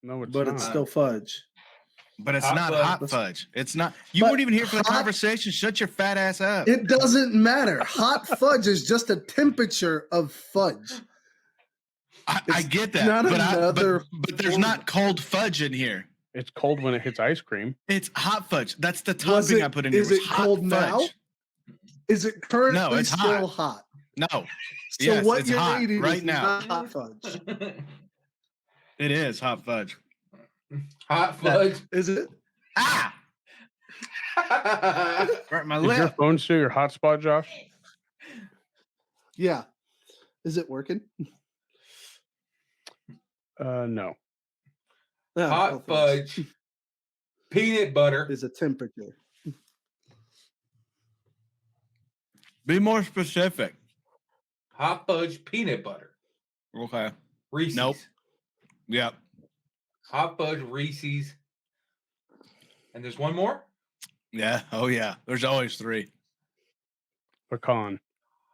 No, it's but not. it's still fudge. But it's Hot not fudge. hot fudge. It's not. You But weren't even here for the hot- conversation. Shut your fat ass up. It doesn't matter. Hot fudge is just a temperature of fudge. I get that. not but another but there's not cold fudge in here. It's cold when it hits ice cream. It's hot fudge. That's the Was topping it- I put in here. is was it hot cold fudge. now? Is it currently No, it's still hot? No. So Yes, what it's you're hot eating right is now. not hot fudge. It is hot fudge. Hot fudge. Is it? Ah! Right, my Is your lip. phone still your hotspot, Josh? Yeah. Is it working? No. No, Hot fudge. Peanut butter. is a temperature. Be more specific. Hot fudge peanut butter. Okay. Reese's. Nope. Yep. Hot fudge Reese's. And there's one more. Yeah. Oh yeah. There's always 3. Pecan.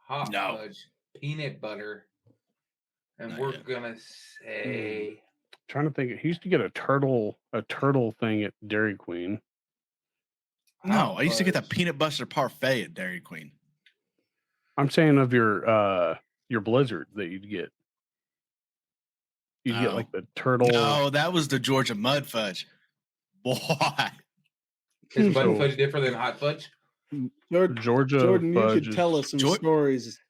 Hot No. fudge peanut butter. And Not we're yet. gonna say Trying to think. He used to get a turtle thing at Dairy Queen. No, hot I used to get that fudge. peanut butter parfait at Dairy Queen. I'm saying of your Blizzard that you'd get. You'd get like the turtle. No, that was the Georgia mud fudge. Boy. is button So- fudge different than hot fudge? Georgia Jordan, you fudge could is- tell us some Jor- stories.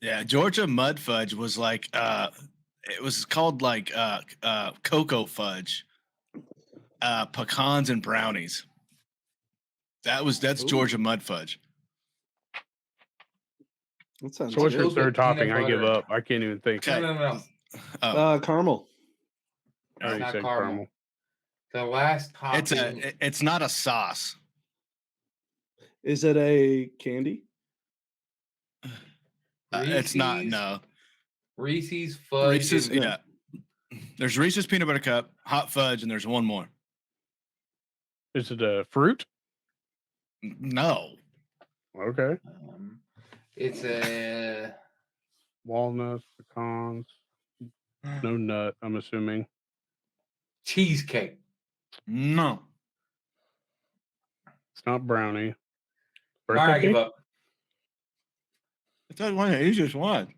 Yeah, Georgia mud fudge was like it was called like cocoa fudge. Pecans and brownies. That's Ooh. Georgia mud fudge. That sounds So what's your Those good. are third topping? peanut I give butter. up. I can't even think. Okay. No. Oh, Caramel. I already not said caramel. caramel. The last topping. it's not a sauce. Is it a candy? It's not. Reese's, No. Reese's fudge. Reese's. and- Yeah. There's Reese's peanut butter cup, hot fudge, and there's one more. Is it a fruit? No. Okay. It's a Walnuts, pecans. No nut, I'm assuming. cheesecake. No. It's not brownie. All right, I give Birthday up. It's not one of the easiest one.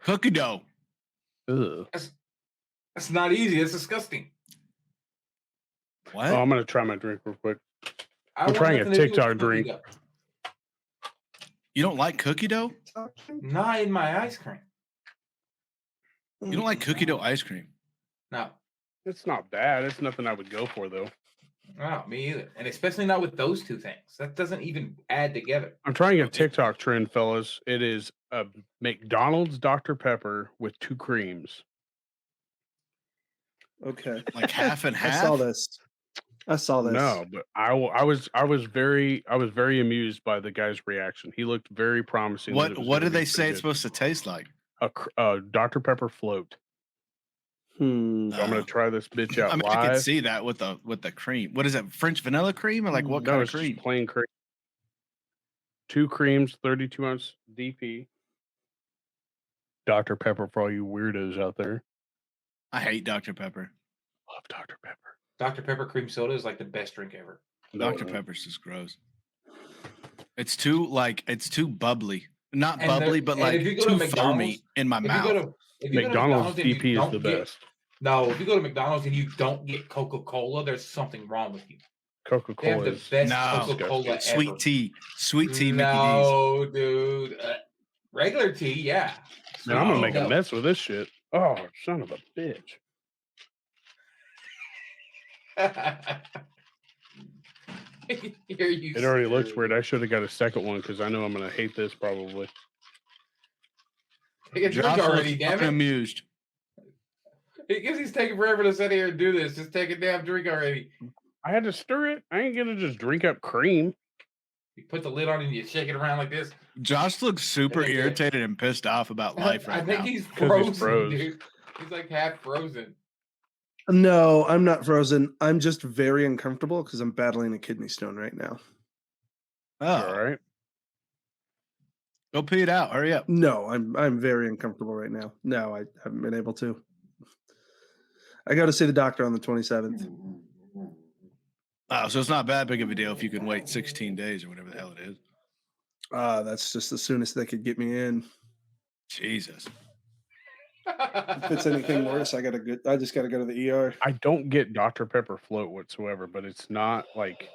Cookie dough. cake? Ugh. That's not easy. It's disgusting. What? Oh, I'm gonna try my drink real quick. I I'm want trying a nothing to do with TikTok cookie drink. dough. You don't like cookie dough? Not in my ice cream. You don't like cookie dough ice cream? No, It's not bad. It's nothing I would go for though. no, me either. And especially not with those two things. That doesn't even add together. I'm trying a TikTok trend, fellas. It is a McDonald's Dr. Pepper with 2 creams. Okay. Like half and I half? saw this. I saw this. No, but I was very amused by the guy's reaction. He looked very promising. that it was What gonna do be they say pretty it's good. supposed to taste like? A Dr. Pepper float. Hmm. So I'm gonna try this bitch out I mean, live. I can see that with the cream. What is it? French vanilla cream or like what No, kind of it's just cream? plain cream. 2 creams, 32 ounce DP. Dr. Pepper for all you weirdos out there. I hate Dr. Pepper. Love Dr. Pepper. Dr. Pepper cream soda is like the best drink ever. Dr. Pepper's just gross. It's too bubbly. Not And bubbly, the- but and like if you go to too foamy McDonald's- in my If you mouth. go to McDonald's and you DP is don't the get- best. No, if you go to McDonald's and you don't get Coca-Cola, there's something wrong with you. They have Coca-Cola the is best No. Coca-Cola ever. Sweet tea, Mickey D's. No, dude. Regular tea, yeah. Man, I'm gonna make No. a mess with this shit. Oh, son of a bitch. Here you It already looks sit. weird. I should have got a second one because I know I'm gonna hate this probably. Take a drink Josh already, looks damn fucking it. amused. Because he's taking forever to sit here and do this. Just take a damn drink already. I had to stir it. I ain't gonna just drink up cream. You put the lid on and you shake it around like this. Josh looks super Yeah, yeah. irritated and pissed off about life I right think now. he's 'Cause he's frozen, froze. dude. He's like half frozen. No, I'm not frozen. I'm just very uncomfortable because I'm battling a kidney stone right now. Oh, All right. go pee it out. Hurry up. No, I'm very uncomfortable right now. No, I haven't been able to. I go to see the doctor on the 27th. Oh, so it's not that big of a deal if you can wait 16 days or whatever the hell it is. That's just the soonest they could get me in. Jesus. If it's anything worse, I just gotta go to the ER. I don't get Dr. Pepper float whatsoever, but it's not like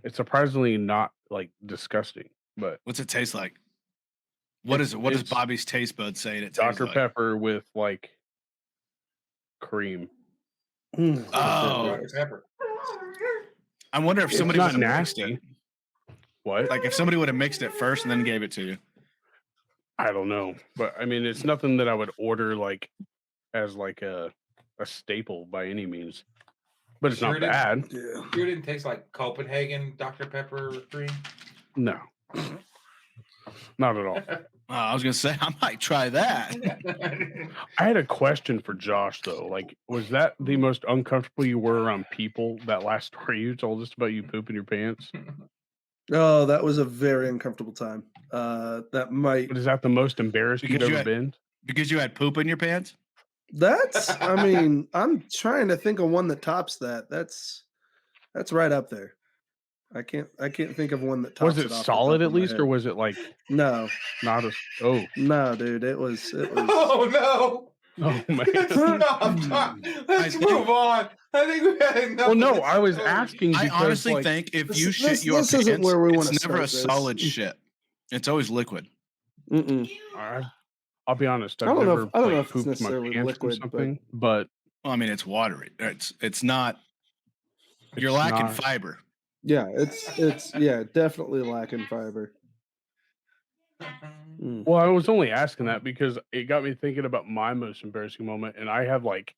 it's surprisingly not like disgusting. But What's it taste like? What is it? What does it's Bobby's taste bud say it tastes Dr. like? Pepper with like cream. Mm. Oh, Dr. Pepper. I wonder if It's somebody not would have mixed nasty. it. What? Like if somebody would have mixed it first and then gave it to you. I don't know, but I mean, it's nothing that I would order like as like a staple by any means. But it's Sure not didn't- bad. Yeah. Sure didn't taste like Copenhagen Dr. Pepper cream. No, not at all. I was gonna say I might try that. I had a question for Josh though. Like, was that the most uncomfortable you were around people? That last story you told us about you pooping your pants. Oh, that was a very uncomfortable time. That might. But is that the most embarrassed you'd Because you ever had- been? Because you had poop in your pants? I mean, I'm trying to think of one that tops that. That's right up there. I can't think of one that tops Was it off the top solid of at my least, head. or was it like No, not as? Oh, no, dude. It was. Oh no! oh man. Let's stop. Let's think- move on. I think we had enough. Well, of no, this I was story. asking I because honestly like, think if This- you this- shit your this pants, isn't where we wanna it's never a start this. solid shit. It's always liquid. Mm-mm. I'll be honest. I've I don't know never if- I don't know like, if it's pooped my necessarily pants liquid, or something, but Well, I mean, it's watery. It's not. You're it's lacking not- fiber. Yeah, it's definitely lacking fiber. Mm. Well, I was only asking that because it got me thinking about my most embarrassing moment, and I have like,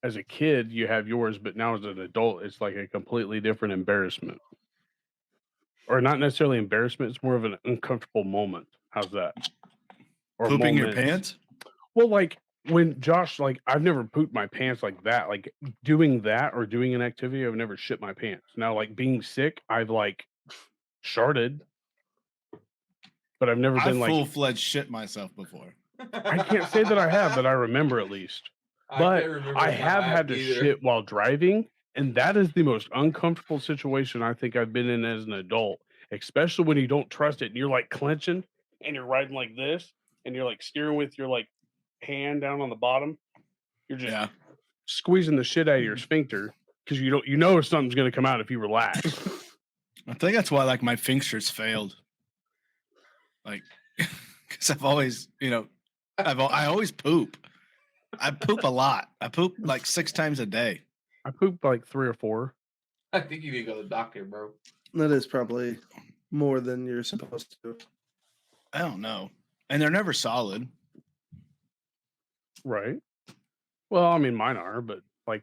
as a kid, you have yours, but now as an adult, it's like a completely different embarrassment, or not necessarily embarrassment. It's more of an uncomfortable moment. How's that? Or Pooping your moments. pants? Well, like when Josh, like I've never pooped my pants like that. Like doing that or doing an activity, I've never shit my pants. Now, like being sick, I've like sharted, but I've never I've been like. full-fledged shit myself before. I can't say that I have, that I remember at least. But can't remember I if have had to either. shit while driving, and that is the most uncomfortable situation I think I've been in as an adult, especially when you don't trust it and you're like clenching and you're riding like this and you're like steering with your like hand down on the bottom. You're just Yeah. squeezing the shit out of your sphincter because you know something's going to come out if you relax. I think that's why like my sphincters failed. Like, because I've always, I always poop. I poop a lot. I poop like 6 times a day. I poop like 3 or 4. I think you need to go to the doctor, bro. That is probably more than you're supposed to. I don't know, and they're never solid. Right. Well, I mean, mine are, but like,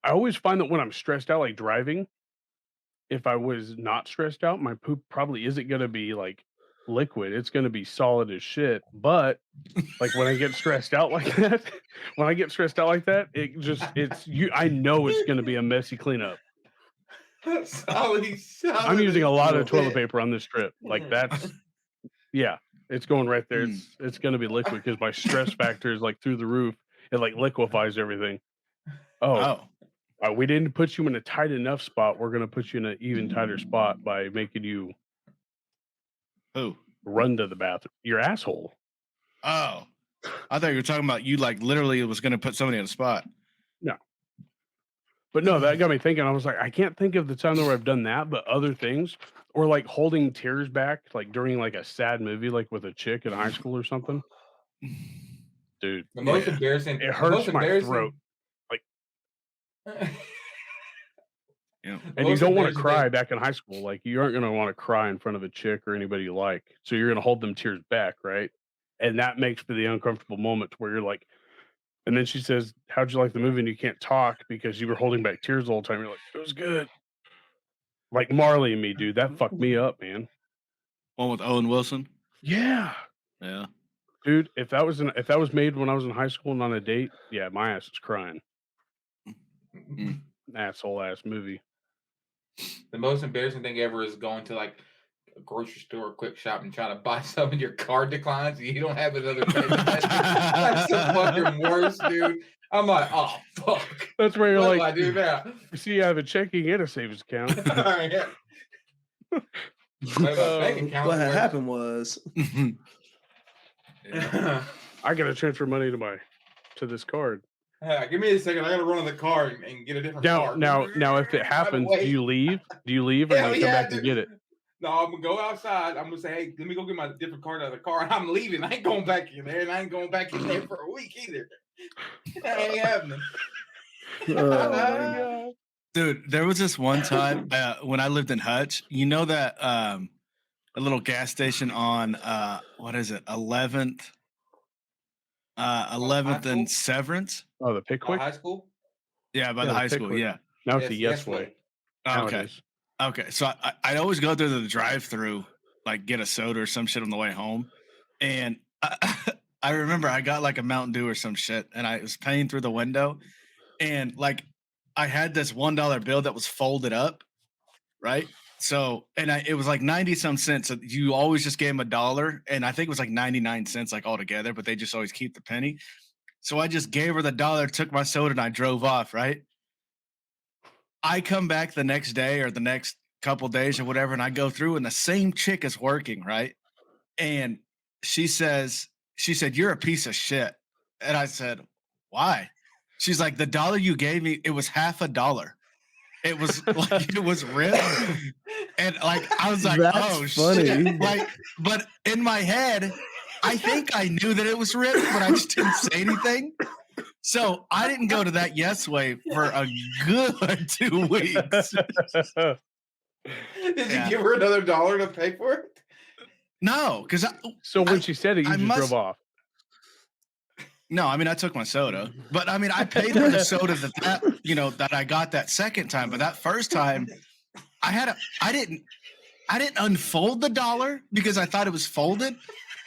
I always find that when I'm stressed out, like driving, if I was not stressed out, my poop probably isn't going to be like liquid. It's going to be solid as shit. But like when I get stressed out like that, I know it's going to be a messy cleanup. Solid, I'm using a lot of toilet shit. paper on this trip. Like that's, yeah, it's going right there. It's going to be liquid because my stress factor is like through the roof. It like liquefies everything. Oh, we didn't put you in a tight enough spot. We're going to put you in an even tighter spot by making you run to the bathroom. Your asshole. Oh, I thought you were talking about you like literally was going to put somebody on a spot. No. But no, that got me thinking. I was like, I can't think of the time where I've done that, but other things, or like holding tears back, like during like a sad movie, like with a chick in high school or something. Dude, The most embarrassing. it the hurts most my embarrassing- throat. Yeah. And you most don't want to embarrassing cry thing- back in high school. Like you aren't going to want to cry in front of a chick or anybody you like. So you're going to hold them tears back, right? And that makes for the uncomfortable moment where you're like, and then she says, "How'd you like the movie?" And you can't talk because you were holding back tears the whole time. You're like, "It was good." Like Marley and Me, dude. That fucked me up, man. One with Owen Wilson. Yeah, Yeah. dude. If that was made when I was in high school and on a date, yeah, my ass is crying. Asshole ass movie. The most embarrassing thing ever is going to like a grocery store or quick shop and trying to buy something, your card declines and you don't have another payment. That's the fucking worst, dude. I'm like, oh fuck. That's where you're What do like, I do now? you see, you have a checking and a savings account. Yeah. My bank account What had works. happened was Yeah. I gotta transfer money to this card. Give me a second. I gotta run on the car and get a different card. Now, if it happens, do wait. you leave? Do you leave, or do Hell you come yeah, back and dude. get it? No, I'm gonna go outside. I'm gonna say, hey, let me go get my different card out of the car, and I'm leaving. I ain't going back in there, and I ain't going back in there for a week either. That ain't happening. Oh, Dude, there was this one time when I lived in Hutch. You know that a little gas station on what is it, 11th, 11th and Severance? Oh, the Pickwick. High school? Yeah, by Yeah, the the high school. Pickwick. Yeah. Now it's a Yes Way. Okay. Nowadays. Okay. So I'd always go through the drive-through, like get a soda or some shit on the way home, and I remember I got like a Mountain Dew or some shit, and I was paying through the window, and like I had this $1 bill that was folded up, right? So, and it was like 90 some cents. So you always just gave them $1, and I think it was like 99 cents like altogether, but they just always keep the penny. So I just gave her the $1, took my soda, and I drove off, right? I come back the next day or the next couple days or whatever, and I go through, and the same chick is working, right? And she said, "You're a piece of shit." And I said, "Why?" She's like, "The $1 you gave me, it was half a dollar. It was like it was ripped." And like I was like, That's "Oh funny. shit!" Like, but in my head, I think I knew that it was ripped, but I just didn't say anything. So I didn't go to that Yes Way for a good 2 weeks. Did you give her another $1 to pay for it? No, because So when she said it, you just drove off. No, I mean I took my soda, but I mean I paid for the soda that I got that second time, but that first time I didn't unfold the $1 because I thought it was folded,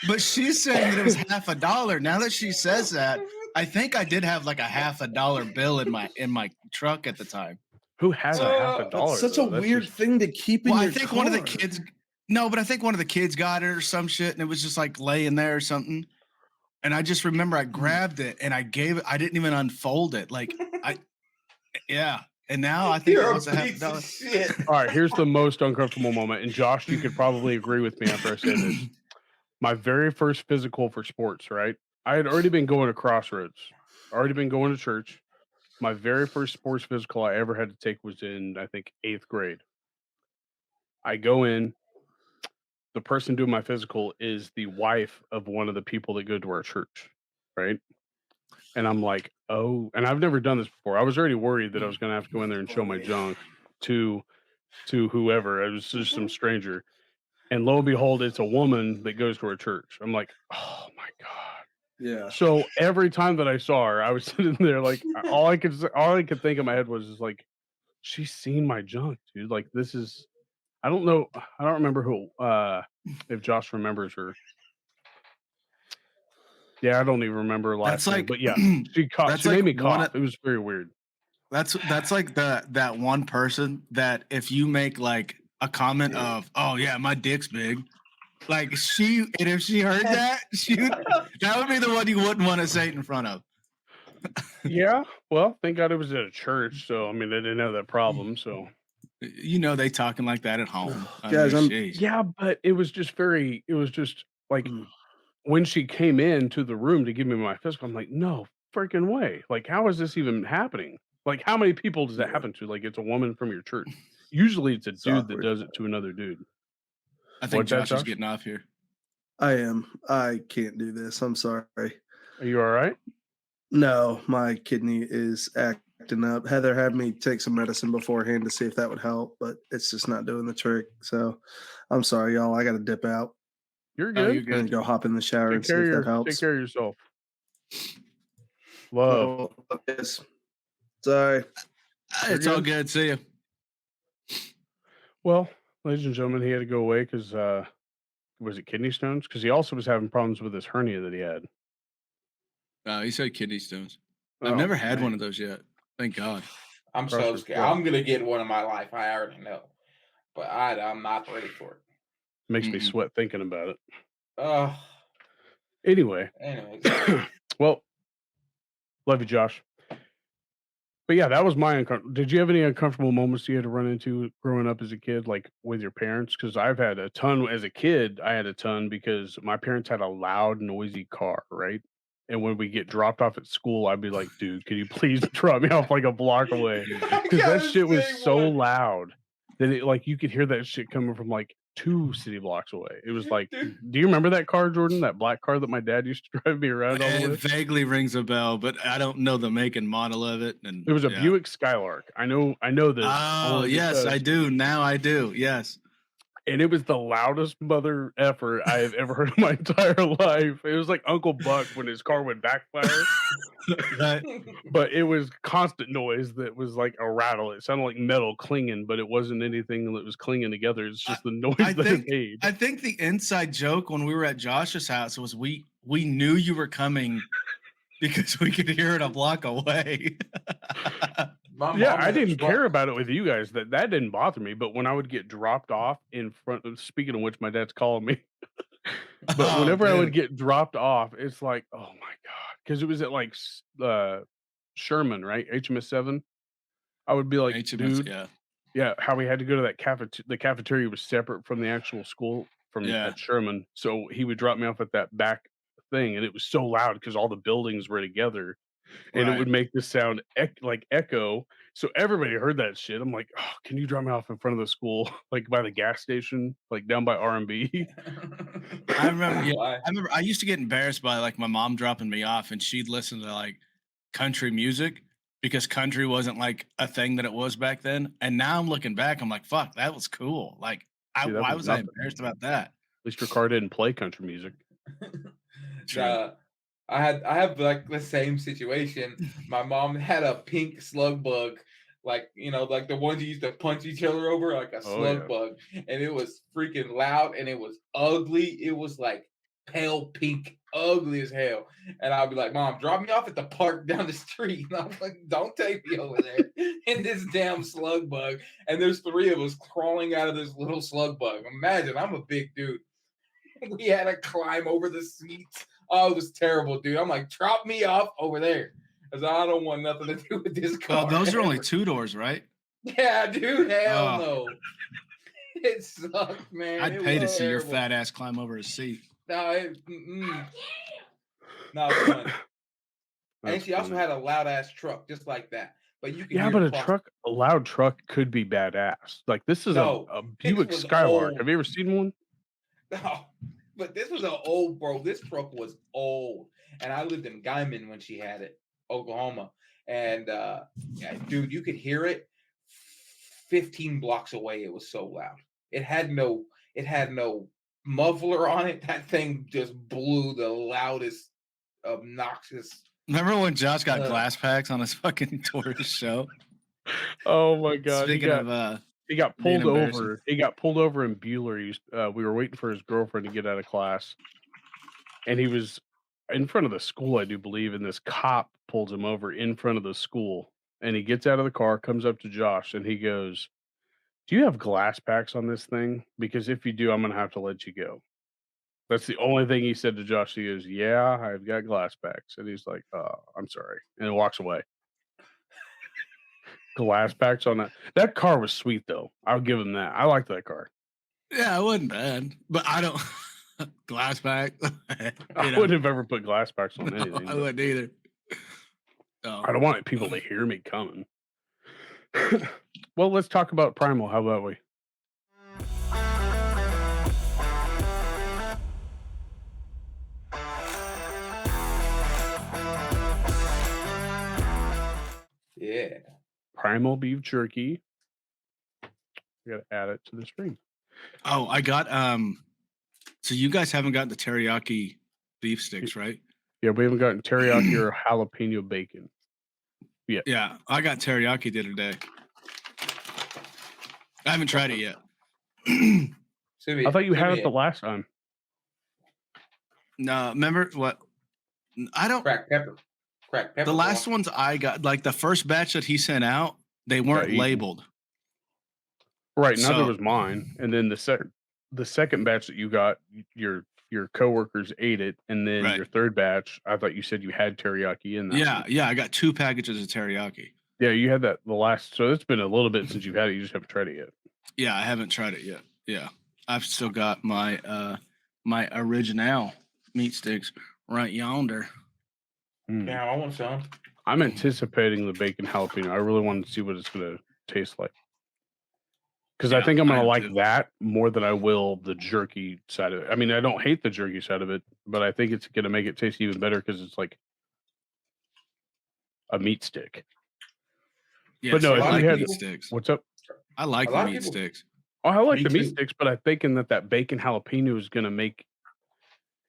but she's saying that it was half a dollar. Now that she says that, I think I did have like a half a dollar bill in my truck at the time. Who has a half a dollar? That's such a weird thing to keep in Well, your I think car. one of the kids. No, but I think one of the kids got it or some shit, and it was just like laying there or something. And I just remember I grabbed it and I gave it. I didn't even unfold it. Like yeah. And now I think it was a half a dollar. Shit. All right, here's the most uncomfortable moment. And Josh, you could probably agree with me after I say this. My very first physical for sports, right? I had already been going to Crossroads, already been going to church. My very first sports physical I ever had to take was in, I think, 8th grade. I go in. The person doing my physical is the wife of one of the people that go to our church, right? And I'm like, oh, and I've never done this before. I was already worried that I was going to have to go in there and show my junk to whoever. It was just some stranger. And lo and behold, it's a woman that goes to our church. I'm like, oh my God. Yeah. So every time that I saw her, I was sitting there like all I could think in my head was just like, she's seen my junk, dude. Like this is, I don't know, I don't remember who if Josh remembers her. Yeah, I don't even remember her last name, but yeah, she made me cough. It was very weird. That's like that one person that if you make like a comment of, "Oh yeah, my dick's big," like if she heard that, that would be the one you wouldn't want to say it in front of. Yeah, well, thank God it was at a church, so I mean they didn't have that problem. So they talking like that at home. Guys, yeah, but it was just like when she came into the room to give me my physical, I'm like, no freaking way. Like, how is this even happening? Like, how many people does that happen to? Like, it's a woman from your church. Usually it's a dude that does it to another dude. I think Josh is getting off here. I am. I can't do this. I'm sorry. Are you all right? No, my kidney is acting up. Heather had me take some medicine beforehand to see if that would help, but it's just not doing the trick. So I'm sorry, y'all. I got to dip out. You're good. You're going to go hop in the shower and see if that helps. Take care of yourself. Love. Oh, sorry. It's all good. See you. Well, ladies and gentlemen, he had to go away because was it kidney stones? Because he also was having problems with his hernia that he had. He said kidney stones. I've never had one of those yet. Thank God. I'm so scared. I'm gonna get one in my life. I already know, but I'm not ready for it. Makes me sweat thinking about it. Oh. Anyway. Anyways. Well, love you, Josh. But yeah, that was my did you have any uncomfortable moments you had to run into growing up as a kid, like, with your parents? Because 'Cause I've had a ton as a kid, I had a ton because my parents had a loud, noisy car, right? And when we get dropped off at school, I'd be like, "Dude, can you please drop me off, like, a block away?" I Because got that the shit was same so one. loud that it like, you could hear that shit coming from, like, 2 city blocks away. It was like Dude, do you remember that car, Jordan? That black car that my dad used to drive me around on It with? vaguely rings a bell, but I don't know the make and model of it. It And was a yeah. Buick Skylark. I know this Oh, only yes, I because do. Now I do. Yes. and it was the loudest mother effer I have ever heard in my entire life. It was like Uncle Buck when his car would backfire, Right. but it was constant noise that was like a rattle. It sounded like metal clinging, but it wasn't anything that was clinging together. It's I, just the noise I that it think made. I think the inside joke when we were at Josh's house was we knew you were coming because we could hear it a block away. my Yeah, mom I had a didn't truck. care about it with you guys. That didn't bother me. But when I would get dropped off in front of, speaking of which, my dad's calling me. But Oh, whenever I would dude. get dropped off, it's like, oh my god, because it was at like Sherman, right? HMS 7. I would be like, HMS, dude, yeah. yeah, how we had to go to that the cafeteria was separate from the actual school from Yeah. at Sherman. So he would drop me off at that back thing, and it was so loud because all the buildings were together, and it Right. would make this sound like echo. So everybody heard that shit. I'm like, oh, can you drop me off in front of the school, like by the gas station, like down by R&B? I remember, yeah, Why? I remember I used to get embarrassed by like my mom dropping me off and she'd listen to like country music because country wasn't like a thing that it was back then. And now I'm looking back, I'm like, fuck, that was cool. Like, Dude, that why was was I nothing. embarrassed about that? At least your car didn't play country music. True. I have like the same situation. My mom had a pink slug bug, like like the ones you used to punch each other over, like a Oh slug yeah. bug, and it was freaking loud and it was ugly. It was like pale pink, ugly as hell. And I'd be like, "Mom, drop me off at the park down the street." And I'm like, "Don't take me over there in this damn slug bug." And there's 3 of us crawling out of this little slug bug. Imagine, I'm a big dude. We had to climb over the seats. Oh, it was terrible, dude. I'm like, drop me off over there. Because I don't want nothing to do with this car. Oh, those are only ever. 2 doors, right? Yeah, dude. Hell Oh. no. It sucked, man. I'd It pay to was see your terrible. fat ass climb over a seat. No, no, it's fun. And That's she also funny. had a loud ass truck, just like that. But you can Yeah, hear but it across. a loud truck could be badass. Like this is No, a this Buick was Skylark. old. Have you ever seen one? No, but this was an old bro. This truck was old, and I lived in Guyman when she had it, Oklahoma. And yeah, dude, you could hear it 15 blocks away. It was so loud. It had no muffler on it. That thing just blew the loudest, obnoxious. Remember when Josh got Uh. glass packs on his fucking tourist show? Oh my god. Speaking of He got being pulled embarrassing. over. He got pulled over in Bueller. We were waiting for his girlfriend to get out of class, and he was in front of the school, I do believe, and this cop pulls him over in front of the school. And he gets out of the car, comes up to Josh, and he goes, "Do you have glass packs on this thing? Because if you do, I'm gonna have to let you go." That's the only thing he said to Josh. He goes, "Yeah, I've got glass packs," and he's like, "Oh, I'm sorry," and he walks away. Glass packs on that. That car was sweet though. I'll give him that. I liked that car. Yeah, it wasn't bad. But I don't glass pack. I wouldn't have ever put glass packs on No, anything. I but wouldn't either. No. I don't want people to hear me coming. Well, let's talk about Primal. How about we? Yeah. Primal beef jerky. We gotta add it to the stream. Oh, I got so you guys haven't gotten the teriyaki beef sticks, right? Yeah, we haven't gotten teriyaki or jalapeno bacon. Yeah, I got teriyaki the other day. I haven't tried it yet. I thought you had it the last time. No, remember what? I don't. Cracked pepper. Cracked pepper. The last ones I got, like the first batch that he sent out, they weren't eaten. labeled. Right, neither So- was mine. And then the second batch that you got, your coworkers ate it, and then Right. your third batch, I thought you said you had teriyaki in that. Yeah, I got 2 packages of teriyaki. Yeah, you had that the last. So it's been a little bit since you've had it. You just haven't tried it yet. Yeah, I haven't tried it yet. Yeah, I've still got my my original meat sticks right yonder. Mm. Yeah, I want some. I'm anticipating the bacon jalapeno. I really want to see what it's going to taste like. Because I Yeah, think I'm going I to am like too. that more than I will the jerky side of it. I mean, I don't hate the jerky side of it, but I think it's going to make it taste even better because it's like a meat stick. Yeah, But no, see, I if lot you of like had meat people- sticks. what's up? I like a the lot of meat people- sticks. Oh, I like Me the meat too. sticks, but I'm thinking that bacon jalapeno is going to make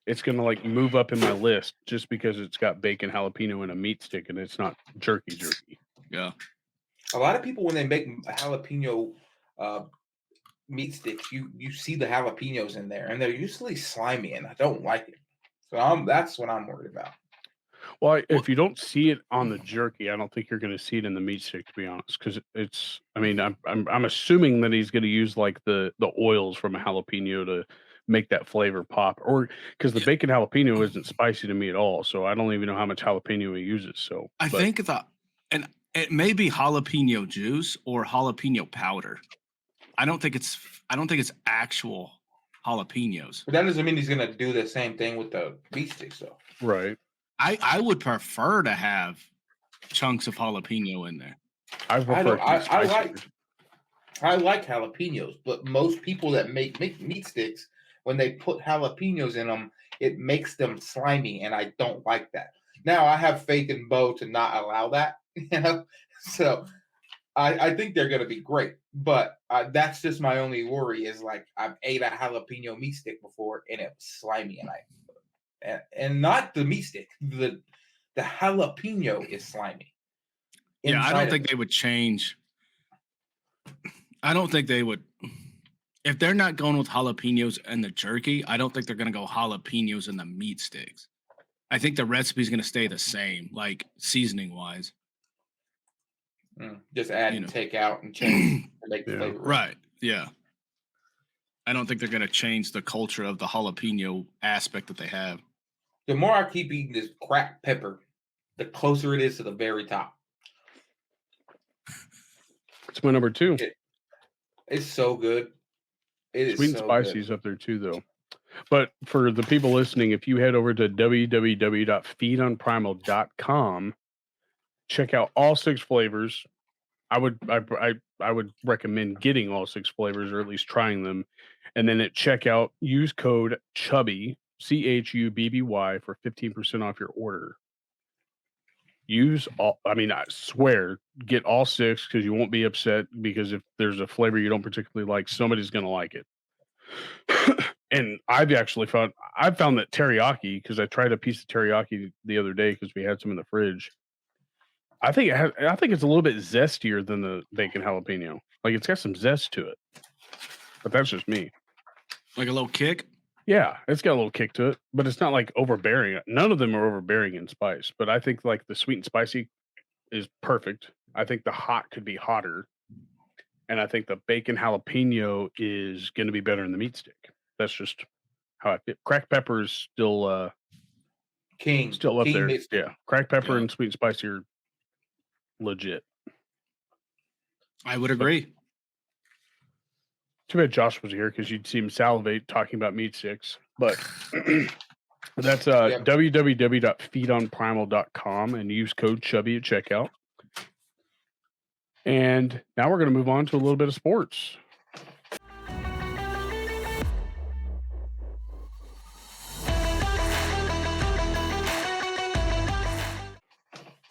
it's going to like move up in my list just because it's got bacon jalapeno and a meat stick and it's not jerky. Yeah. A lot of people when they make jalapeno meat sticks, you see the jalapenos in there, and they're usually slimy, and I don't like it. So that's what I'm worried about. Well, if you don't see it on the jerky, I don't think you're going to see it in the meat stick, to be honest, because it's. I mean, I'm assuming that he's going to use like the oils from a jalapeno to make that flavor pop, or because the Yeah. bacon jalapeno isn't spicy to me at all, so I don't even know how much jalapeno he uses. So I think and it may be jalapeno juice or jalapeno powder. I don't think it's actual jalapenos. But that doesn't mean he's gonna do the same thing with the meat sticks, though. right, I would prefer to have chunks of jalapeno in there. I prefer don't- it to be I like- spicier. I like jalapenos, but most people that make meat sticks, when they put jalapenos in them, it makes them slimy, and I don't like that. Now I have faith in Bo to not allow that, So I think they're gonna be great, but that's just my only worry. Is like I've ate a jalapeno meat stick before, and it was slimy, and not the meat stick, the jalapeno is slimy. Yeah, I inside don't of think it. they would change. I don't think they would. If they're not going with jalapenos and the jerky, I don't think they're going to go jalapenos and the meat sticks. I think the recipe's going to stay the same, like seasoning wise. Just add you and know. take out and change to make the Yeah. flavor. Right. Yeah. I don't think they're going to change the culture of the jalapeno aspect that they have. The more I keep eating this cracked pepper, the closer it is to the very top. It's my number 2. It's so good. It is Sweet and so spicy is good. up there too, though. But for the people listening, if you head over to www.feedonprimal.com, check out all 6 flavors. I would recommend getting all 6 flavors or at least trying them. And then at checkout, use code Chubby CHUBBY for 15% off your order. Use all. I mean, I swear, get all 6 because you won't be upset. Because if there's a flavor you don't particularly like, somebody's going to like it. And I've found that teriyaki, because I tried a piece of teriyaki the other day because we had some in the fridge. I think it's a little bit zestier than the bacon jalapeno. Like it's got some zest to it, but that's just me. Like a little kick. Yeah, it's got a little kick to it, but it's not like overbearing. None of them are overbearing in spice, but I think like the sweet and spicy is perfect. I think the hot could be hotter, and I think the bacon jalapeno is going to be better in the meat stick. That's just how I feel. Cracked pepper is still up King there. mixed it. Yeah, cracked pepper Yeah. and sweet and spicy are legit. I would agree. Too bad Josh was here because you'd see him salivate talking about meat sticks. But that's www.feedonprimal.com and use code Chubby at checkout. And now we're going to move on to a little bit of sports.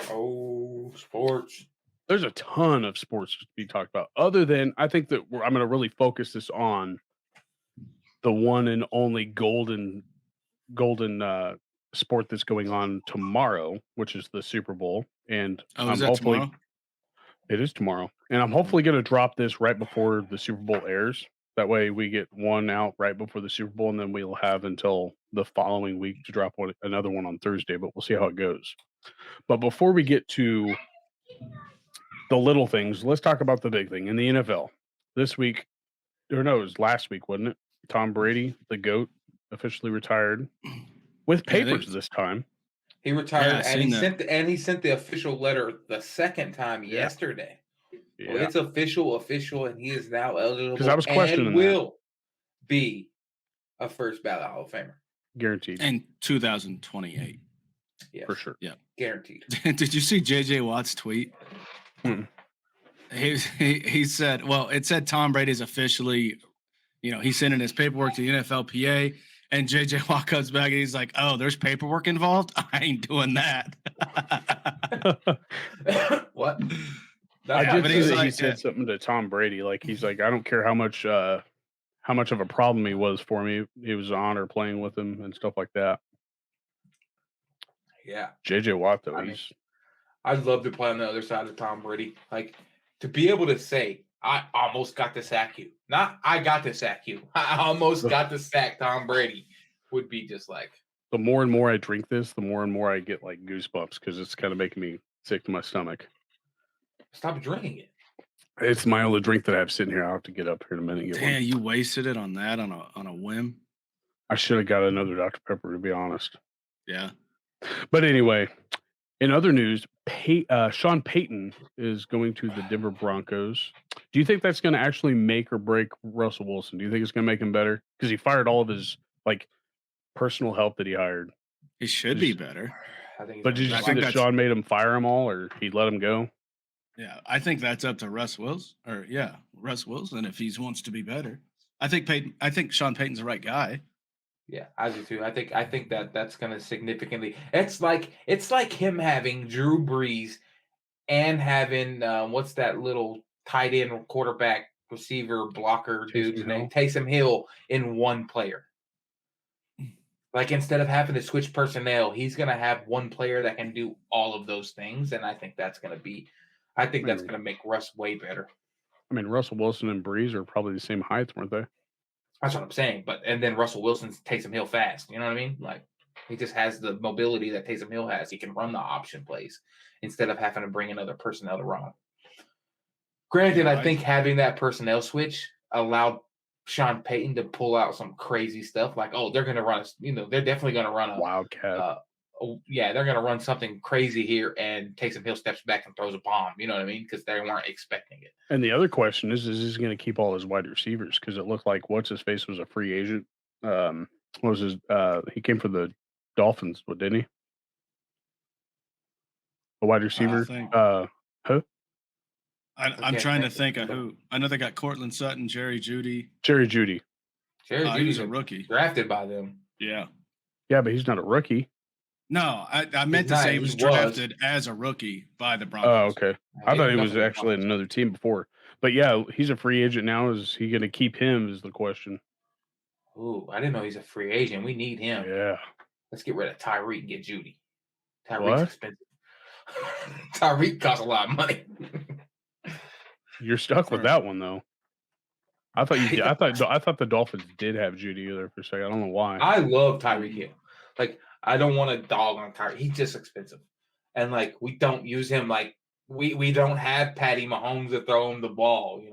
Oh, sports. There's a ton of sports to be talked about. Other than, I think that I'm going to really focus this on the one and only golden sport that's going on tomorrow, which is the Super Bowl. And Oh, is that tomorrow? It is tomorrow. And I'm hopefully going to drop this right before the Super Bowl airs. That way we get one out right before the Super Bowl, and then we'll have until the following week to drop another one on Thursday, but we'll see how it goes. But before we get to the little things, let's talk about the big thing in the NFL. This week, or no, it was last week, wasn't it? Tom Brady, the GOAT, officially retired with papers this time. He retired, I and he seen that. sent the official letter the second time yesterday. So Yeah. it's official, and he is now eligible I was questioning and that. will be a first ballot Hall of Famer. Guaranteed. In 2028. Yes, For sure. Yeah. guaranteed. Did you see JJ Watt's tweet? Mm. He said, well, it said Tom Brady's officially, he's sending his paperwork to the NFLPA, and JJ Watt comes back and he's like, oh, there's paperwork involved? I ain't doing that. What? I did but see he's that he like, said something to Tom Brady. Like, he's like, I don't care how much of a problem he was for me. It was an honor playing with him and stuff like that. Yeah. JJ Watt, though, I mean, I'd love to play on the other side of Tom Brady. Like, to be able to say, I almost got to sack you. Not, I got to sack you. I almost got to sack Tom Brady would be just like. The more and more I drink this, the more and more I get, like, goosebumps because it's kind of making me sick to my stomach. Stop drinking it. It's my only drink that I have sitting here. I'll have to get up here in a minute and get damn, one. you wasted it on that on a whim. I should have got another Dr. Pepper, to be honest. Yeah. But anyway, in other news, Sean Payton is going to the Denver Broncos. Do you think that's going to actually make or break Russell Wilson? Do you think it's going to make him better? Because he fired all of his personal help that he hired. He should be better. I think. But did you I see think that that's- Sean made him fire them all, or he let him go? Yeah, I think that's up to Russ Wilson if he wants to be better. I think Sean Payton's the right guy. Yeah, I do too. I think that's going to significantly. It's like him having Drew Brees and having what's that little tight end quarterback receiver blocker dude's name, Taysom Hill, in one player. Like, instead of having to switch personnel, he's going to have one player that can do all of those things, and I think that's going to make Russ way better. I mean, Russell Wilson and Breeze are probably the same height, weren't they? That's what I'm saying. And then Russell Wilson's Taysom Hill fast. You know what I mean? Like, he just has the mobility that Taysom Hill has. He can run the option plays instead of having to bring another personnel to run. Granted, I think having that personnel switch allowed Sean Payton to pull out some crazy stuff. Like, oh, they're going to run they're definitely going to run a Wildcat. they're going to run something crazy here, and Taysom Hill steps back and throws a bomb. You know what I mean? Because they weren't expecting it. And the other question is he going to keep all his wide receivers? Because it looked like what's-his-face was a free agent. What was his? He came for the Dolphins, didn't he? A wide receiver? Who? I'm trying to think of who. I know they got Cortland Sutton, Jerry Jeudy. Jerry Jeudy. Jerry He was Jeudy's a rookie. drafted by them. Yeah. Yeah, but he's not a rookie. No, I meant to say he was drafted as a rookie by the Broncos. Oh, okay. I thought he was actually at another team before. But yeah, he's a free agent now. Is he going to keep him is the question. Ooh, I didn't know he's a free agent. We need him. Yeah. Let's get rid of Tyreek and get Jeudy. Tyreek's What? expensive. Tyreek costs a lot of money. You're stuck with that one though. I thought you did. I thought the Dolphins did have Jeudy there for a second. I don't know why. I love Tyreek Hill. Like, I don't want to dog on Tyreek. He's just expensive. And like, we don't use him like we don't have Patty Mahomes to throw him the ball,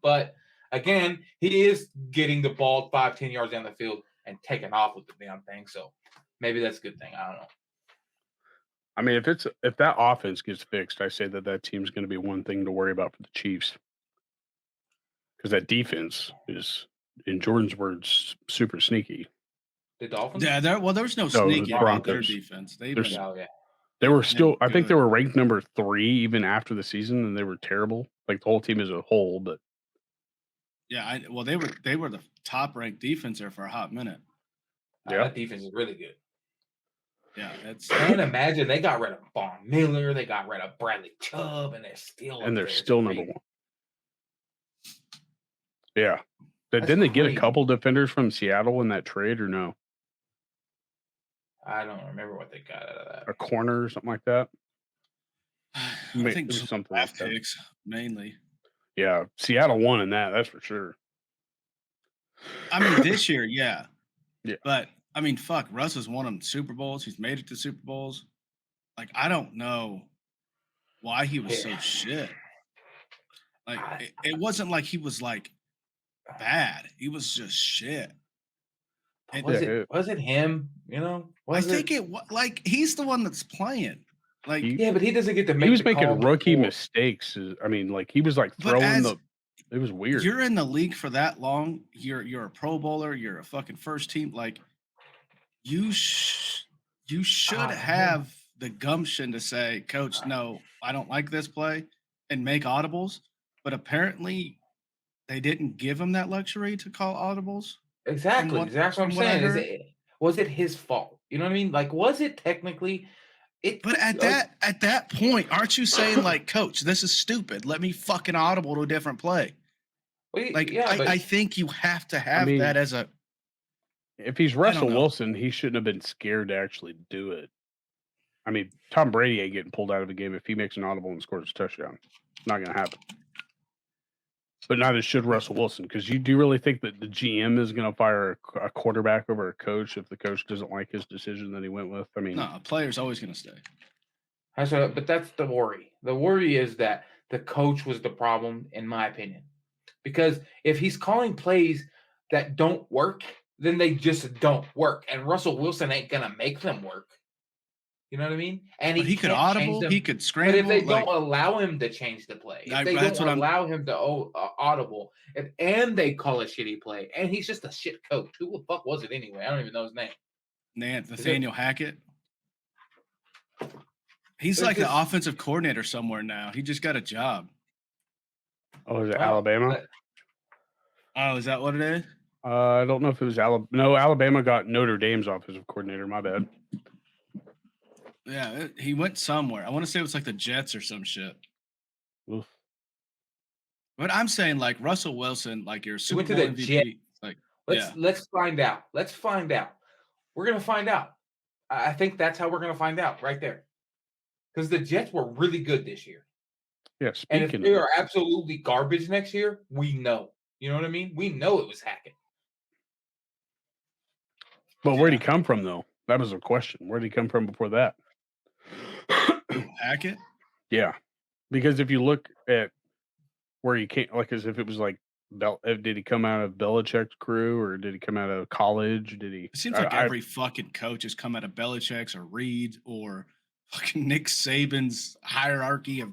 But again, he is getting the ball 5-10 yards down the field and taking off with the damn thing. So maybe that's a good thing. I don't know. I mean, if that offense gets fixed, I say that team's going to be one thing to worry about for the Chiefs. Because that defense is, in Jordan's words, super sneaky. The Dolphins? Yeah, there was no sneaky about their Broncos. defense. They were still, I think they were ranked number 3 even after the season, and they were terrible. Like the whole team as a whole, but yeah, they were the top ranked defense there for a hot minute. Yeah. That defense is really good. Yeah, that's. Can't imagine they got rid of Von Miller, they got rid of Bradley Chubb, and they're still number 1. Yeah. Didn't they get a couple defenders from Seattle in that trade or no? I don't remember what they got out of that. A corner or something like that? I think something draft like that. picks mainly. Yeah, Seattle won in that's for sure. I mean, this year, yeah. Yeah. But I mean, fuck, Russ has won them Super Bowls. He's made it to Super Bowls. Like, I don't know why he was so shit. Like, it wasn't like he was like bad. He was just shit. Was it him? You know, I think it was like he's the one that's playing. Like, yeah, but he doesn't get to make. He was the call making rookie before. mistakes. I mean, like he was like But throwing as- the. It was weird. you're in the league for that long. You're a Pro Bowler. You're a fucking first team. Like, you should have the gumption to say, Coach, no, I don't like this play, and make audibles. But apparently, they didn't give him that luxury to call audibles. Exactly. That's what I'm saying. Was it his fault? You know what I mean? Like, was it technically? But at that point, aren't you saying like, Coach, this is stupid. Let me fucking audible to a different play. Like, yeah, I think you have to have that as a. If he's Russell Wilson, he shouldn't have been scared to actually do it. I mean, Tom Brady ain't getting pulled out of the game if he makes an audible and scores a touchdown. It's not going to happen. But neither should Russell Wilson, because do you really think that the GM is going to fire a quarterback over a coach if the coach doesn't like his decision that he went with? I mean, no, a player's always going to stay. But that's the worry. The worry is that the coach was the problem, in my opinion. Because if he's calling plays that don't work, then they just don't work. And Russell Wilson ain't going to make them work. You know what I mean? And he could audible, he could scramble. But if they don't allow him to change the play, if they don't allow him to audible, and they call a shitty play, and he's just a shit coach. Who the fuck was it anyway? I don't even know his name. Nathaniel Hackett. He's like the offensive coordinator somewhere now. He just got a job. Oh, is it Alabama? Oh, is that what it is? I don't know if it was Alabama. No, Alabama got Notre Dame's offensive coordinator. My bad. Yeah, he went somewhere. I want to say it was like the Jets or some shit. Oof. But I'm saying like Russell Wilson, like your Super Bowl MVP. Jets. Like, let's find out. Let's find out. We're gonna find out. I think that's how we're gonna find out right there. Because the Jets were really good this year. Yeah, and if they are absolutely garbage next year, we know. You know what I mean? We know it was Hackett. But where'd he come from, though? That was a question. Where'd he come from before that? Hackett? Yeah. Because if you look at where he came, like as if it was like, did he come out of Belichick's crew or did he come out of college? Did he? It seems like every fucking coach has come out of Belichick's or Reed or fucking Nick Saban's hierarchy of